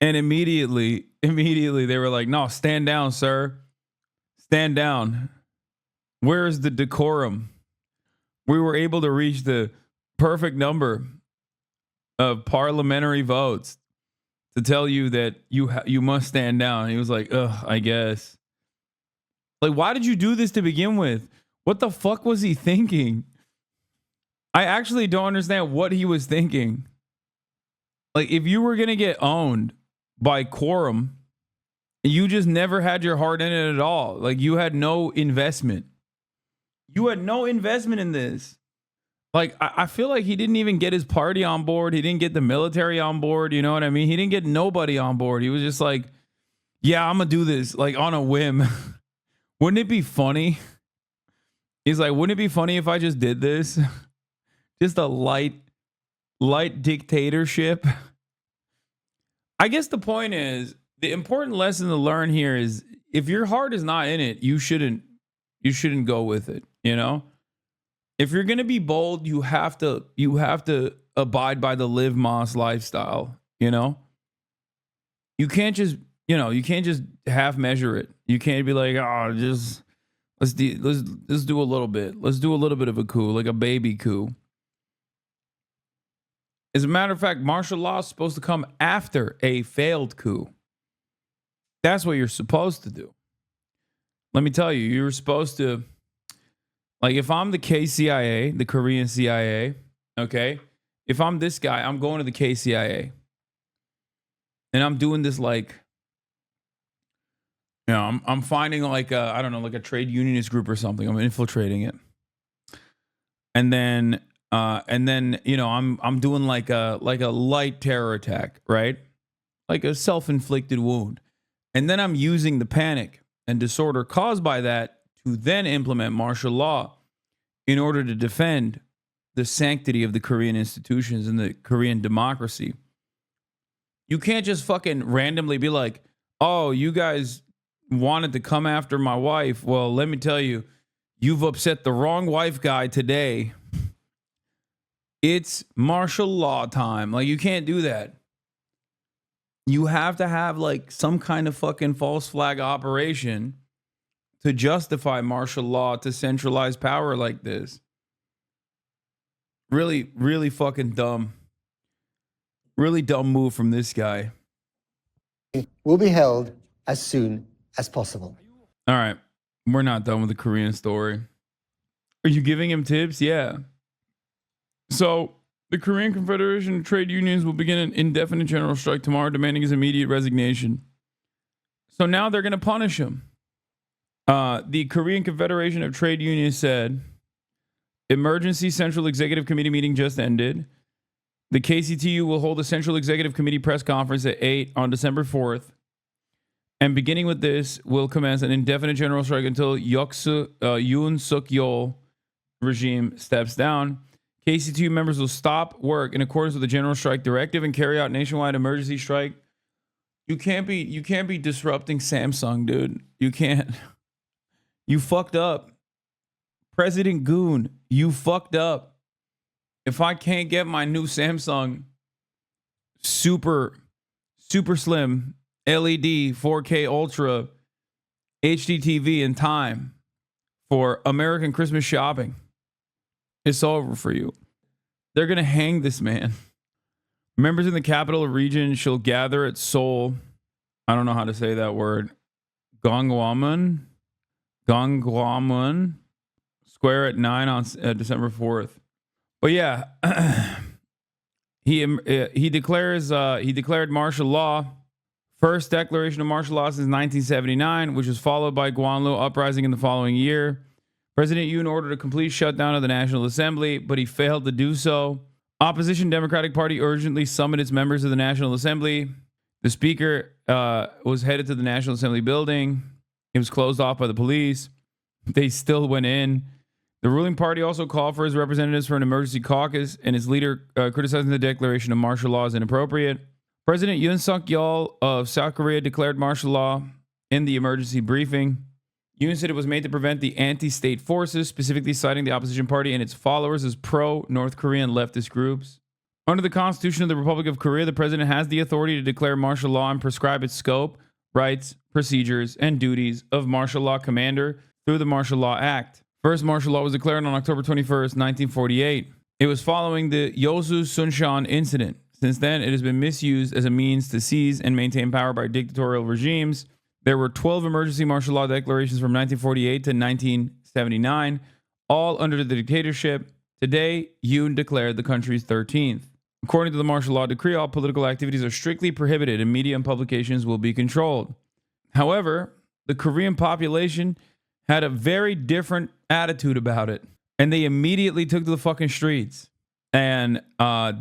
And immediately they were like, no, stand down, sir. Stand down. Where is the decorum? We were able to reach the perfect number of parliamentary votes to tell you that you must stand down. He was like, ugh, I guess. Like, why did you do this to begin with? What the fuck was he thinking? I actually don't understand what he was thinking. Like, if you were going to get owned by quorum, you just never had your heart in it at all. Like, you had no investment. You had no investment in this. Like, I feel like he didn't even get his party on board. He didn't get the military on board. You know what I mean? He didn't get nobody on board. He was just like, yeah, I'm going to do this, like, on a whim. Wouldn't it be funny? He's like, wouldn't it be funny if I just did this? Just a light dictatorship. I guess the point is, the important lesson to learn here is if your heart is not in it, you shouldn't you shouldn't go with it, you know? If you're going to be bold, you have to abide by the Liv Moss lifestyle, you know? You can't just, you can't just half measure it. You can't be like, "Oh, just let's do a little bit. Let's do a little bit of a coup, like a baby coup." As a matter of fact, martial law is supposed to come after a failed coup. That's what you're supposed to do. Let me tell you, you're supposed to, like, if I'm the KCIA, the Korean CIA, okay? If I'm this guy, I'm going to the KCIA. And I'm doing this, like, I'm finding like I don't know, like a trade unionist group or something. I'm infiltrating it. And then I'm doing like a light terror attack, right? Like a self-inflicted wound. And then I'm using the panic and disorder caused by that to then implement martial law in order to defend the sanctity of the Korean institutions and the Korean democracy. You can't just fucking randomly be like, "Oh, you guys wanted to come after my wife. Well, let me tell you, you've upset the wrong wife guy today. It's martial law time." Like, you can't do that. You have to have like some kind of fucking false flag operation to justify martial law to centralize power like this. Really, really fucking dumb. Really dumb move from this guy. Will be held as soon as possible. All right. We're not done with the Korean story. Are you giving him tips? Yeah. So, the Korean Confederation of Trade Unions will begin an indefinite general strike tomorrow, demanding his immediate resignation. So now they're going to punish him. The Korean Confederation of Trade Unions said, emergency Central Executive Committee meeting just ended. The KCTU will hold a Central Executive Committee press conference at 8 on December 4th. And beginning with this, will commence an indefinite general strike until Yoon Suk-yeol regime steps down. KCTU members will stop work in accordance with the general strike directive and carry out nationwide emergency strike. You can't be disrupting Samsung, dude. You can't. You fucked up. President Goon, you fucked up. If I can't get my new Samsung super slim LED 4K Ultra HD TV in time for American Christmas shopping, it's over for you. They're going to hang this man. Members in the capital region shall gather at Seoul. I don't know how to say that word. Gongwamun Square at 9 on December 4th. But yeah, he declared martial law. First declaration of martial law since 1979, which was followed by Gwanlu uprising in the following year. President Yoon ordered a complete shutdown of the National Assembly, but he failed to do so. Opposition Democratic Party urgently summoned its members to the National Assembly. The speaker was headed to the National Assembly building. It was closed off by the police. They still went in. The ruling party also called for his representatives for an emergency caucus, and its leader criticizing the declaration of martial law as inappropriate. President Yoon Suk-yeol of South Korea declared martial law in the emergency briefing. Yoon said it was made to prevent the anti-state forces, specifically citing the opposition party and its followers as pro-North Korean leftist groups. Under the Constitution of the Republic of Korea, the president has the authority to declare martial law and prescribe its scope, rights, procedures, and duties of martial law commander through the Martial Law Act. First martial law was declared on October 21st, 1948. It was following the Yosu Sunshan incident. Since then, it has been misused as a means to seize and maintain power by dictatorial regimes. There were 12 emergency martial law declarations from 1948 to 1979, all under the dictatorship. Today, Yoon declared the country's 13th. According to the martial law decree, all political activities are strictly prohibited and media and publications will be controlled. However, the Korean population had a very different attitude about it, and they immediately took to the fucking streets. And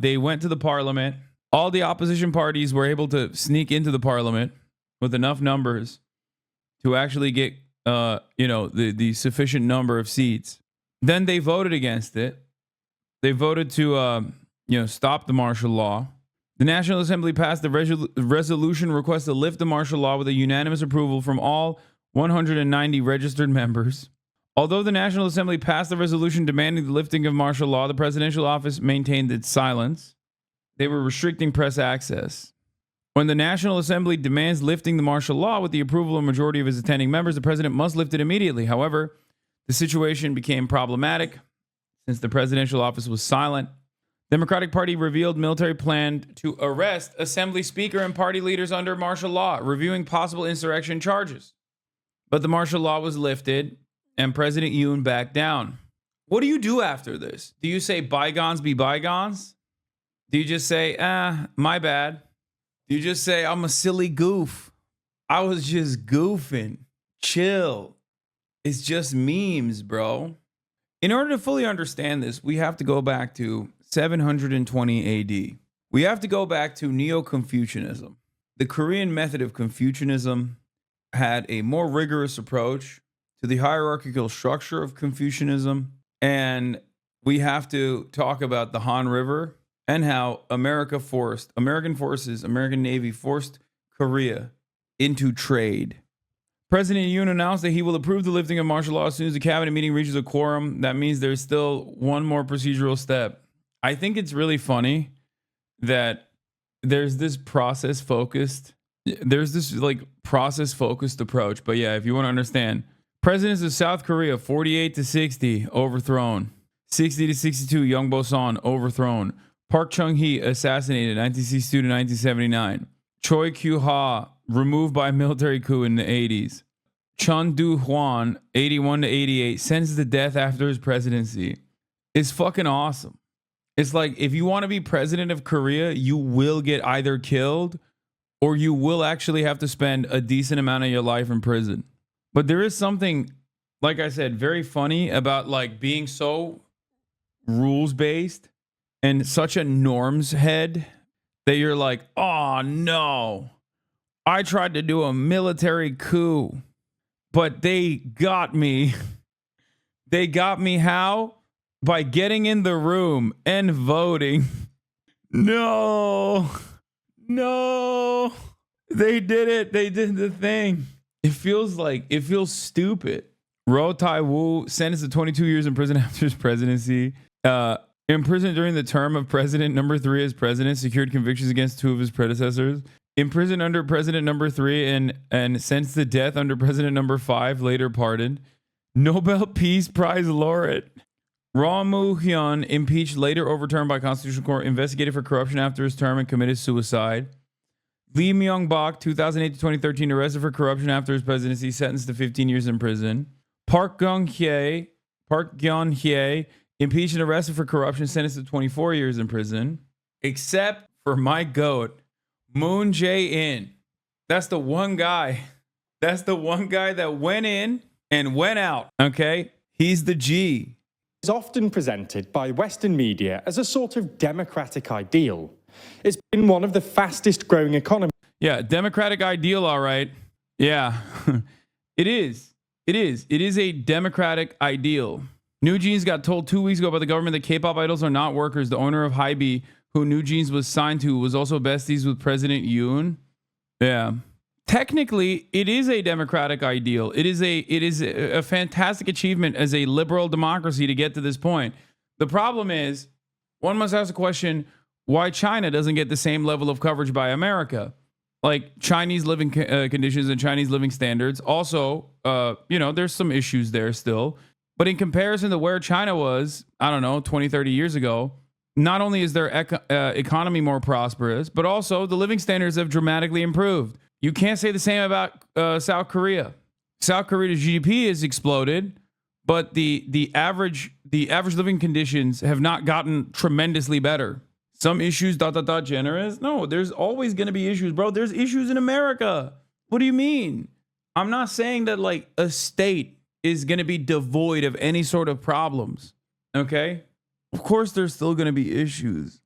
they went to the parliament. All the opposition parties were able to sneak into the parliament with enough numbers to actually get, the sufficient number of seats. Then they voted against it. They voted to, stop the martial law. The National Assembly passed the resolution request to lift the martial law with a unanimous approval from all 190 registered members. Although the National Assembly passed a resolution demanding the lifting of martial law, the presidential office maintained its silence. They were restricting press access. When the National Assembly demands lifting the martial law with the approval of a majority of its attending members, the president must lift it immediately. However, the situation became problematic since the presidential office was silent. Democratic Party revealed military planned to arrest Assembly Speaker and party leaders under martial law, reviewing possible insurrection charges. But the martial law was lifted, and President Yoon backed down. What do you do after this? Do you say bygones be bygones? Do you just say, my bad? Do you just say, I'm a silly goof? I was just goofing. Chill. It's just memes, bro. In order to fully understand this, we have to go back to 720 AD. We have to go back to Neo-Confucianism. The Korean method of Confucianism had a more rigorous approach to the hierarchical structure of Confucianism. And we have to talk about the Han River and how American forces, American Navy forced Korea into trade. President Yoon announced that he will approve the lifting of martial law as soon as the cabinet meeting reaches a quorum. That means there's still one more procedural step. I think it's really funny that there's this process-focused approach. But yeah, if you want to understand, presidents of South Korea, 48 to 60, overthrown. 60 to 62, Young Bosan, overthrown. Park Chung-hee, assassinated, 1962 to 1979. Choi Kyu-ha, removed by military coup in the 80s. Chun Do-hwan, 81 to 88, sentenced to death after his presidency. It's fucking awesome. It's like, if you want to be president of Korea, you will get either killed or you will actually have to spend a decent amount of your life in prison. But there is something, like I said, very funny about like being so rules-based and such a norms head that you're like, oh no, I tried to do a military coup, but they got me. They got me how? By getting in the room and voting. No, they did it. They did the thing. It feels stupid. Ro Tai-woo sentenced to 22 years in prison after his presidency. Imprisoned during the term of President number 3 as president, secured convictions against 2 of his predecessors. Imprisoned under President number 3 and sentenced to death under President number 5, later pardoned. Nobel Peace Prize laureate. Roh Moo-hyun, impeached, later overturned by Constitutional Court, investigated for corruption after his term and committed suicide. Lee Myung-bak, 2008 to 2013, arrested for corruption after his presidency, sentenced to 15 years in prison. Park Geun-hye, impeached and arrested for corruption, sentenced to 24 years in prison. Except for my goat, Moon Jae-in. That's the one guy. That's the one guy that went in and went out. Okay? He's the G. Is often presented by Western media as a sort of democratic ideal. It's been one of the fastest growing economies. Yeah, democratic ideal, all right. Yeah, it is. It is a democratic ideal. New Jeans got told 2 weeks ago by the government that K-pop idols are not workers. The owner of Hybe, who New Jeans was signed to, was also besties with President Yoon. Yeah. Technically, it is a democratic ideal. It is a fantastic achievement as a liberal democracy to get to this point. The problem is, one must ask the question, why China doesn't get the same level of coverage by America? Like Chinese living conditions and Chinese living standards. Also, there's some issues there still. But in comparison to where China was, 20, 30 years ago, not only is their economy more prosperous, but also the living standards have dramatically improved. You can't say the same about South Korea. South Korea's GDP has exploded, but the average living conditions have not gotten tremendously better. Some issues, generous. No, there's always going to be issues, bro. There's issues in America. What do you mean? I'm not saying that like a state is going to be devoid of any sort of problems. Okay? Of course, there's still going to be issues.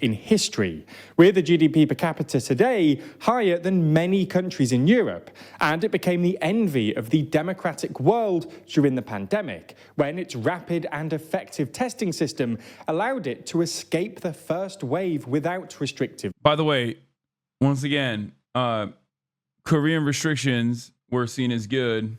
In history, with the GDP per capita today higher than many countries in Europe, and it became the envy of the democratic world during the pandemic, when its rapid and effective testing system allowed it to escape the first wave without restrictive. By the way, once again, Korean restrictions were seen as good.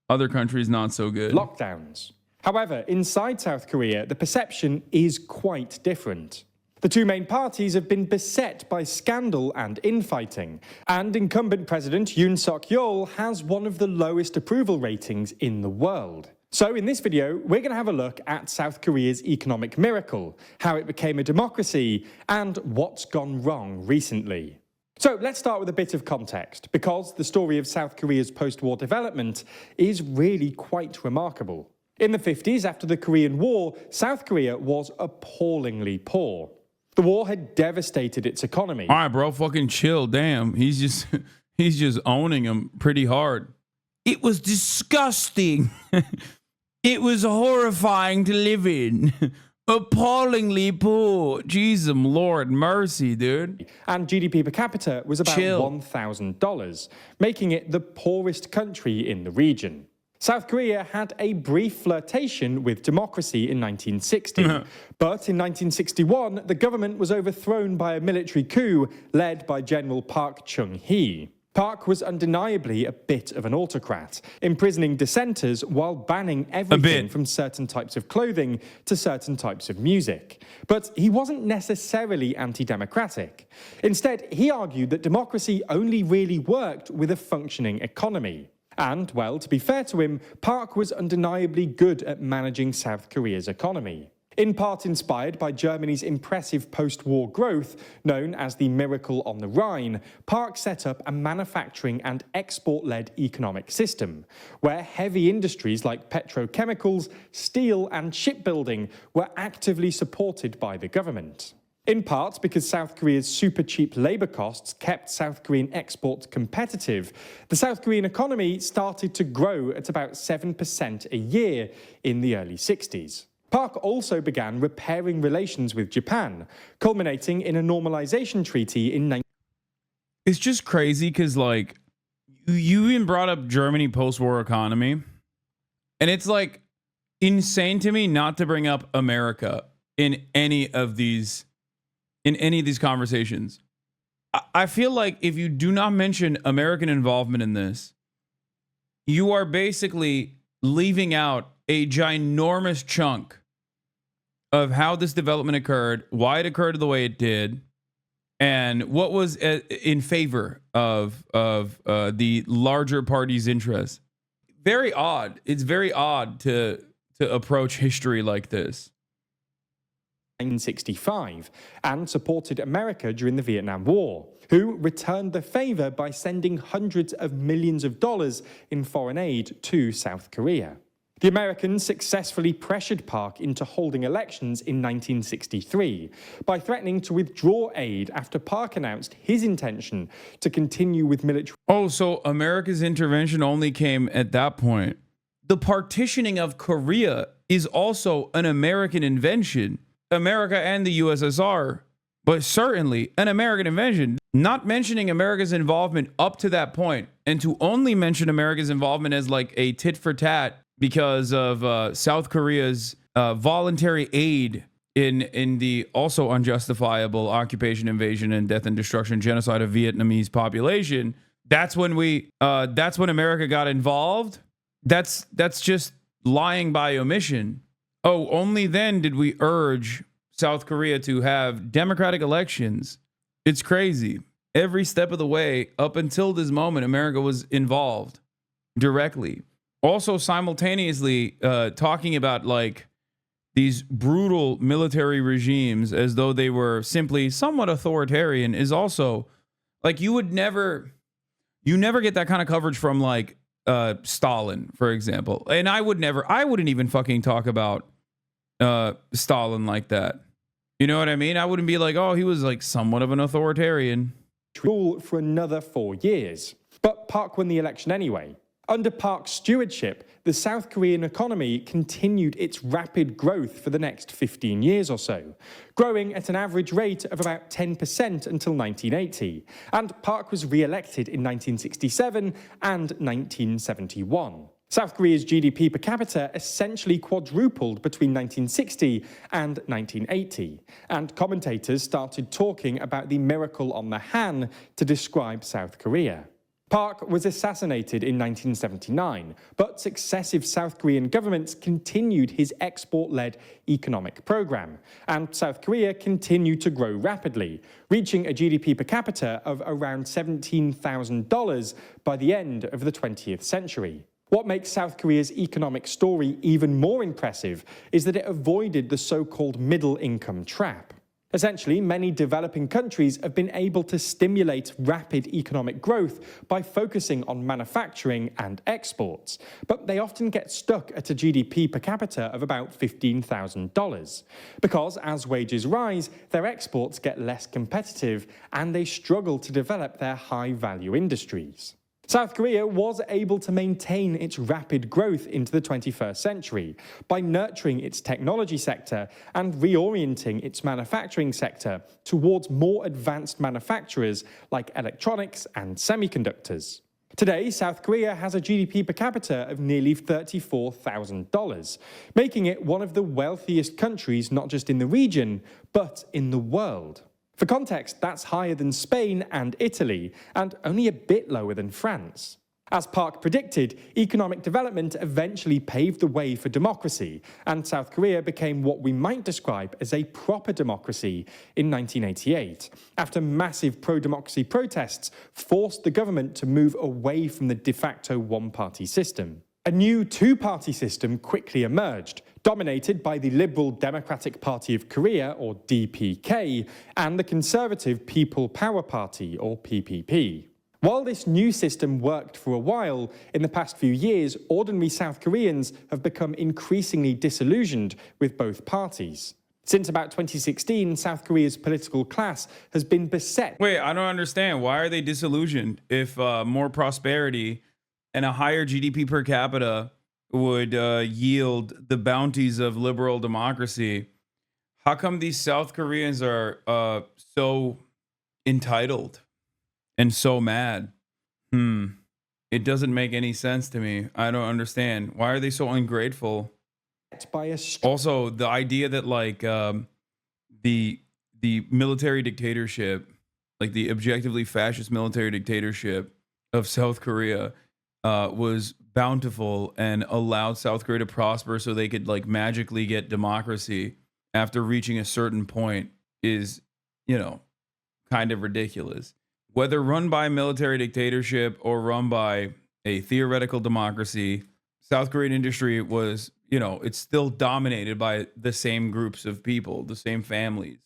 Other countries not so good. Lockdowns. However, inside South Korea, the perception is quite different. The two main parties have been beset by scandal and infighting, and incumbent President Yoon Suk-yeol has one of the lowest approval ratings in the world. So in this video, we're going to have a look at South Korea's economic miracle, how it became a democracy, and what's gone wrong recently. So let's start with a bit of context, because the story of South Korea's post-war development is really quite remarkable. In the 50s, after the Korean War, South Korea was appallingly poor. The war had devastated its economy. All right, bro, fucking chill. Damn, he's just owning him pretty hard. It was disgusting. It was horrifying to live in. Appallingly poor. Jesus, Lord mercy, dude. And GDP per capita was about $1,000, making it the poorest country in the region. South Korea had a brief flirtation with democracy in 1960, but in 1961, the government was overthrown by a military coup led by General Park Chung-hee. Park was undeniably a bit of an autocrat, imprisoning dissenters while banning everything from certain types of clothing to certain types of music. But he wasn't necessarily anti-democratic. Instead, he argued that democracy only really worked with a functioning economy. And, well, to be fair to him, Park was undeniably good at managing South Korea's economy. In part inspired by Germany's impressive post-war growth, known as the Miracle on the Rhine, Park set up a manufacturing and export-led economic system, where heavy industries like petrochemicals, steel and shipbuilding were actively supported by the government. In part because South Korea's super cheap labour costs kept South Korean exports competitive, the South Korean economy started to grow at about 7% a year in the early 60s. Park also began repairing relations with Japan, culminating in a normalization treaty in It's just crazy because, like, you even brought up Germany post-war economy, and it's, like, insane to me not to bring up America in any of these conversations. I feel like if you do not mention American involvement in this, you are basically leaving out a ginormous chunk of how this development occurred, why it occurred the way it did, and what was in favor of the larger party's interests. Very odd. It's very odd to approach history like this. 1965 and supported America during the Vietnam War, who returned the favor by sending hundreds of millions of dollars in foreign aid to South Korea. The Americans successfully pressured Park into holding elections in 1963 by threatening to withdraw aid after Park announced his intention to continue with military. Oh, so America's intervention only came at that point. The partitioning of Korea is also an American invention. America and the USSR, but certainly an American invention. Not mentioning America's involvement up to that point, and to only mention America's involvement as like a tit for tat because of South Korea's voluntary aid in the also unjustifiable occupation, invasion, and death and destruction, genocide of Vietnamese population. That's when America got involved. That's just lying by omission. Oh, only then did we urge South Korea to have democratic elections. It's crazy. Every step of the way up until this moment, America was involved directly. Also, simultaneously talking about like these brutal military regimes as though they were simply somewhat authoritarian is also like you never get that kind of coverage from like Stalin, for example. And I wouldn't even fucking talk about Stalin like that. You know what I mean? I wouldn't be like, oh, he was like somewhat of an authoritarian. Rule for another 4 years. But Park won the election anyway. Under Park's stewardship, the South Korean economy continued its rapid growth for the next 15 years or so, growing at an average rate of about 10% until 1980, and Park was re-elected in 1967 and 1971. South Korea's GDP per capita essentially quadrupled between 1960 and 1980, and commentators started talking about the miracle on the Han to describe South Korea. Park was assassinated in 1979, but successive South Korean governments continued his export-led economic program, and South Korea continued to grow rapidly, reaching a GDP per capita of around $17,000 by the end of the 20th century. What makes South Korea's economic story even more impressive is that it avoided the so-called middle-income trap. Essentially, many developing countries have been able to stimulate rapid economic growth by focusing on manufacturing and exports, but they often get stuck at a GDP per capita of about $15,000. Because as wages rise, their exports get less competitive and they struggle to develop their high-value industries. South Korea was able to maintain its rapid growth into the 21st century by nurturing its technology sector and reorienting its manufacturing sector towards more advanced manufacturers like electronics and semiconductors. Today, South Korea has a GDP per capita of nearly $34,000, making it one of the wealthiest countries not just in the region, but in the world. For context, that's higher than Spain and Italy, and only a bit lower than France. As Park predicted, economic development eventually paved the way for democracy, and South Korea became what we might describe as a proper democracy in 1988, after massive pro-democracy protests forced the government to move away from the de facto one-party system. A new two-party system quickly emerged, dominated by the Liberal Democratic Party of Korea, or DPK, and the Conservative People Power Party, or PPP. While this new system worked for a while, in the past few years, ordinary South Koreans have become increasingly disillusioned with both parties. Since about 2016, South Korea's political class has been beset. Wait, I don't understand. Why are they disillusioned if more prosperity and a higher GDP per capita would yield the bounties of liberal democracy? How come these South Koreans are so entitled and so mad? It doesn't make any sense to me. I don't understand. Why are they so ungrateful? Also, the idea that like the military dictatorship, like the objectively fascist military dictatorship of South Korea, was bountiful and allowed South Korea to prosper so they could like magically get democracy after reaching a certain point is, you know, kind of ridiculous. Whether run by a military dictatorship or run by a theoretical democracy, South Korean industry was, you know, it's still dominated by the same groups of people, the same families.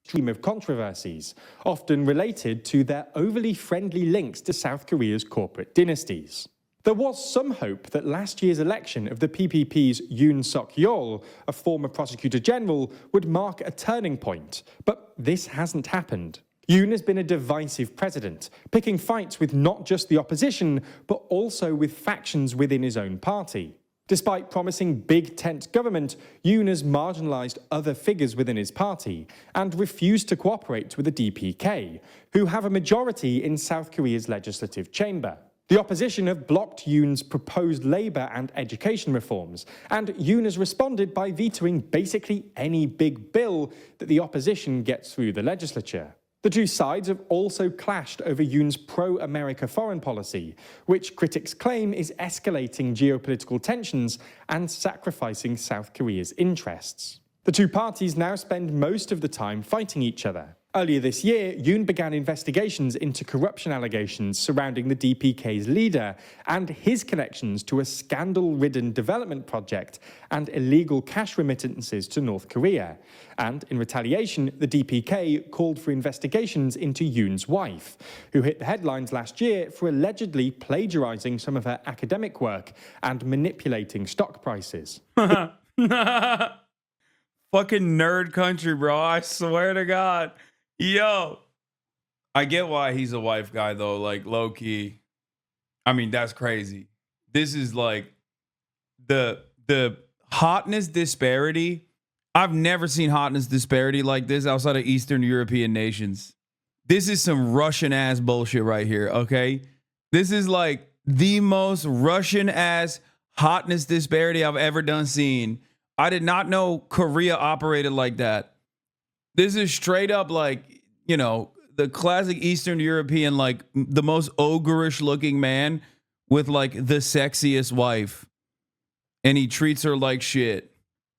Stream of controversies, often related to their overly friendly links to South Korea's corporate dynasties. There was some hope that last year's election of the PPP's Yoon Suk-yeol, a former prosecutor general, would mark a turning point, but this hasn't happened. Yoon has been a divisive president, picking fights with not just the opposition, but also with factions within his own party. Despite promising big tent government, Yoon has marginalised other figures within his party and refused to cooperate with the DPK, who have a majority in South Korea's legislative chamber. The opposition have blocked Yoon's proposed labour and education reforms, and Yoon has responded by vetoing basically any big bill that the opposition gets through the legislature. The two sides have also clashed over Yoon's pro-America foreign policy, which critics claim is escalating geopolitical tensions and sacrificing South Korea's interests. The two parties now spend most of the time fighting each other. Earlier this year, Yoon began investigations into corruption allegations surrounding the DPK's leader and his connections to a scandal-ridden development project and illegal cash remittances to North Korea. And in retaliation, the DPK called for investigations into Yoon's wife, who hit the headlines last year for allegedly plagiarizing some of her academic work and manipulating stock prices. Fucking nerd country, bro. I swear to God. Yo, I get why he's a wife guy though, like low key. I mean, that's crazy. This is like the hotness disparity. I've never seen hotness disparity like this outside of Eastern European nations. This is some Russian ass bullshit right here, okay? This is like the most Russian ass hotness disparity I've ever seen. I did not know Korea operated like that. This is straight up like, you know, the classic Eastern European, like the most ogreish looking man with like the sexiest wife, and he treats her like shit.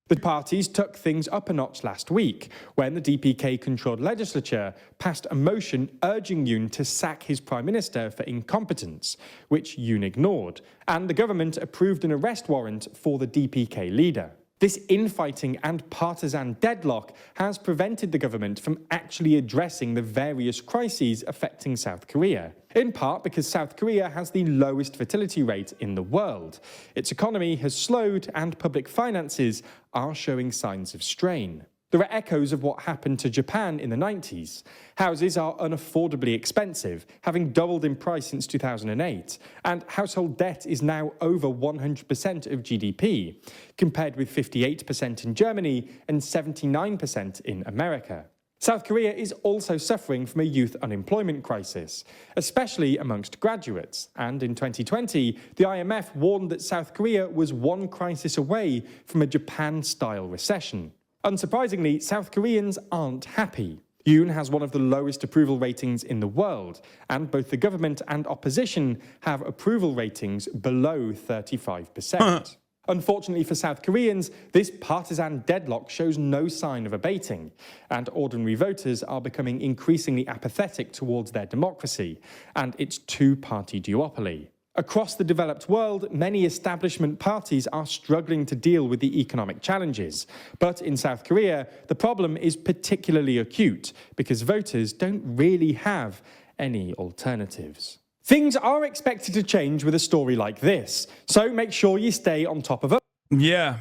The parties took things up a notch last week when the DPK-controlled legislature passed a motion urging Yoon to sack his prime minister for incompetence, which Yoon ignored, and the government approved an arrest warrant for the DPK leader. This infighting and partisan deadlock has prevented the government from actually addressing the various crises affecting South Korea, in part because South Korea has the lowest fertility rate in the world. Its economy has slowed and public finances are showing signs of strain. There are echoes of what happened to Japan in the 90s. Houses are unaffordably expensive, having doubled in price since 2008, and household debt is now over 100% of GDP, compared with 58% in Germany and 79% in America. South Korea is also suffering from a youth unemployment crisis, especially amongst graduates, and in 2020, the IMF warned that South Korea was one crisis away from a Japan-style recession. Unsurprisingly, South Koreans aren't happy. Yoon has one of the lowest approval ratings in the world, and both the government and opposition have approval ratings below 35%. Unfortunately for South Koreans, this partisan deadlock shows no sign of abating, and ordinary voters are becoming increasingly apathetic towards their democracy and its two-party duopoly. Across the developed world, many establishment parties are struggling to deal with the economic challenges. But in South Korea, the problem is particularly acute because voters don't really have any alternatives. Things are expected to change with a story like this, so make sure you stay on top of it. Yeah,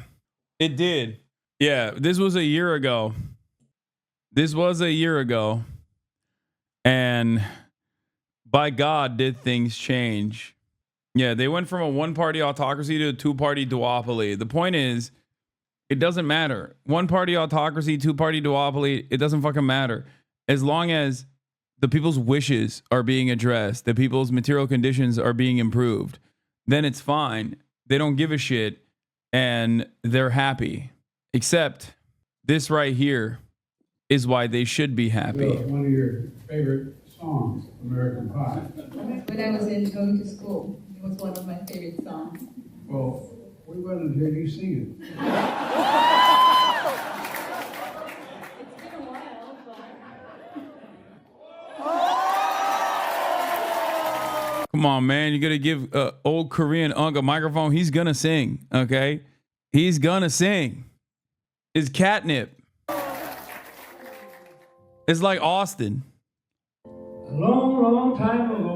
it did. Yeah, this was a year ago. And by God, did things change. Yeah, they went from a one-party autocracy to a two-party duopoly. The point is, it doesn't matter. One-party autocracy, two-party duopoly, it doesn't fucking matter. As long as the people's wishes are being addressed, the people's material conditions are being improved, then it's fine. They don't give a shit, and they're happy. Except this right here is why they should be happy. One of your favorite songs, American Pie. When I was going to school, it was one of my favorite songs. Well, we wanted to hear you sing it. It's been a while, but... Come on, man. You got to give old Korean Unk a microphone. He's going to sing, okay? He's going to sing. It's catnip. It's like Austin. A long, long time ago.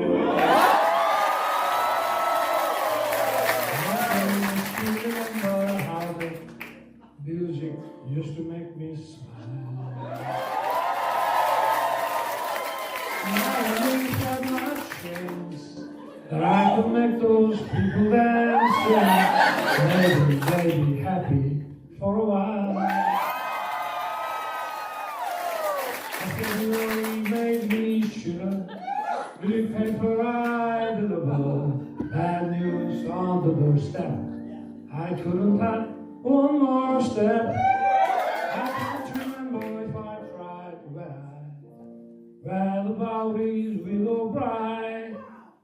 Music used to make me smile. I really had my chance that I could make those people dance. Maybe they'd be happy for a while. I February made me shiver. Really paper I deliver. Bad news on the doorstep. I couldn't have one more step. I can't remember if I tried to where the valleys will go bright.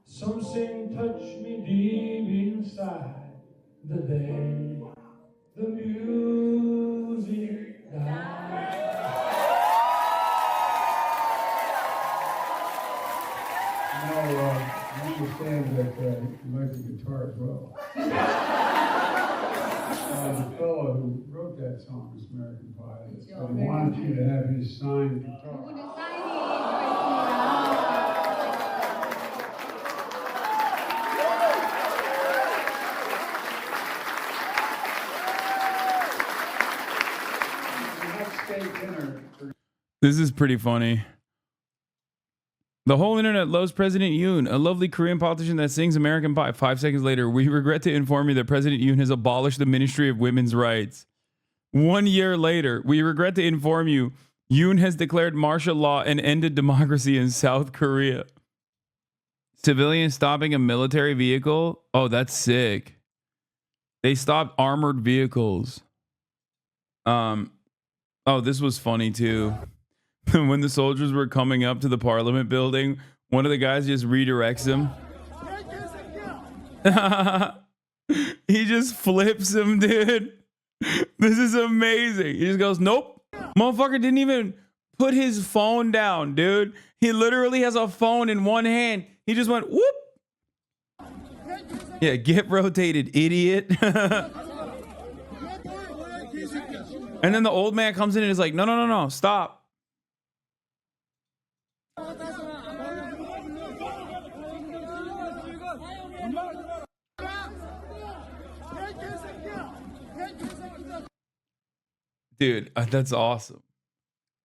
Something touched me deep inside the day the music died. I understand that you like the guitar as well. The fellow who wrote that song is American Pie. So he wanted you to have his signed guitar. This is pretty funny. The whole internet loves President Yoon, a lovely Korean politician that sings American Pie. 5 seconds later, we regret to inform you that President Yoon has abolished the Ministry of Women's Rights. 1 year later, we regret to inform you Yoon has declared martial law and ended democracy in South Korea. Civilians stopping a military vehicle? Oh, that's sick. They stopped armored vehicles. Oh, this was funny too. when the soldiers were coming up to the parliament building, one of the guys just redirects him. He just flips him, dude. This is amazing. He just goes, nope. Motherfucker didn't even put his phone down, dude. He literally has a phone in one hand. He just went, whoop. Yeah, get rotated, idiot. And then the old man comes in and is like, no, no, no, no, stop. Dude, that's awesome.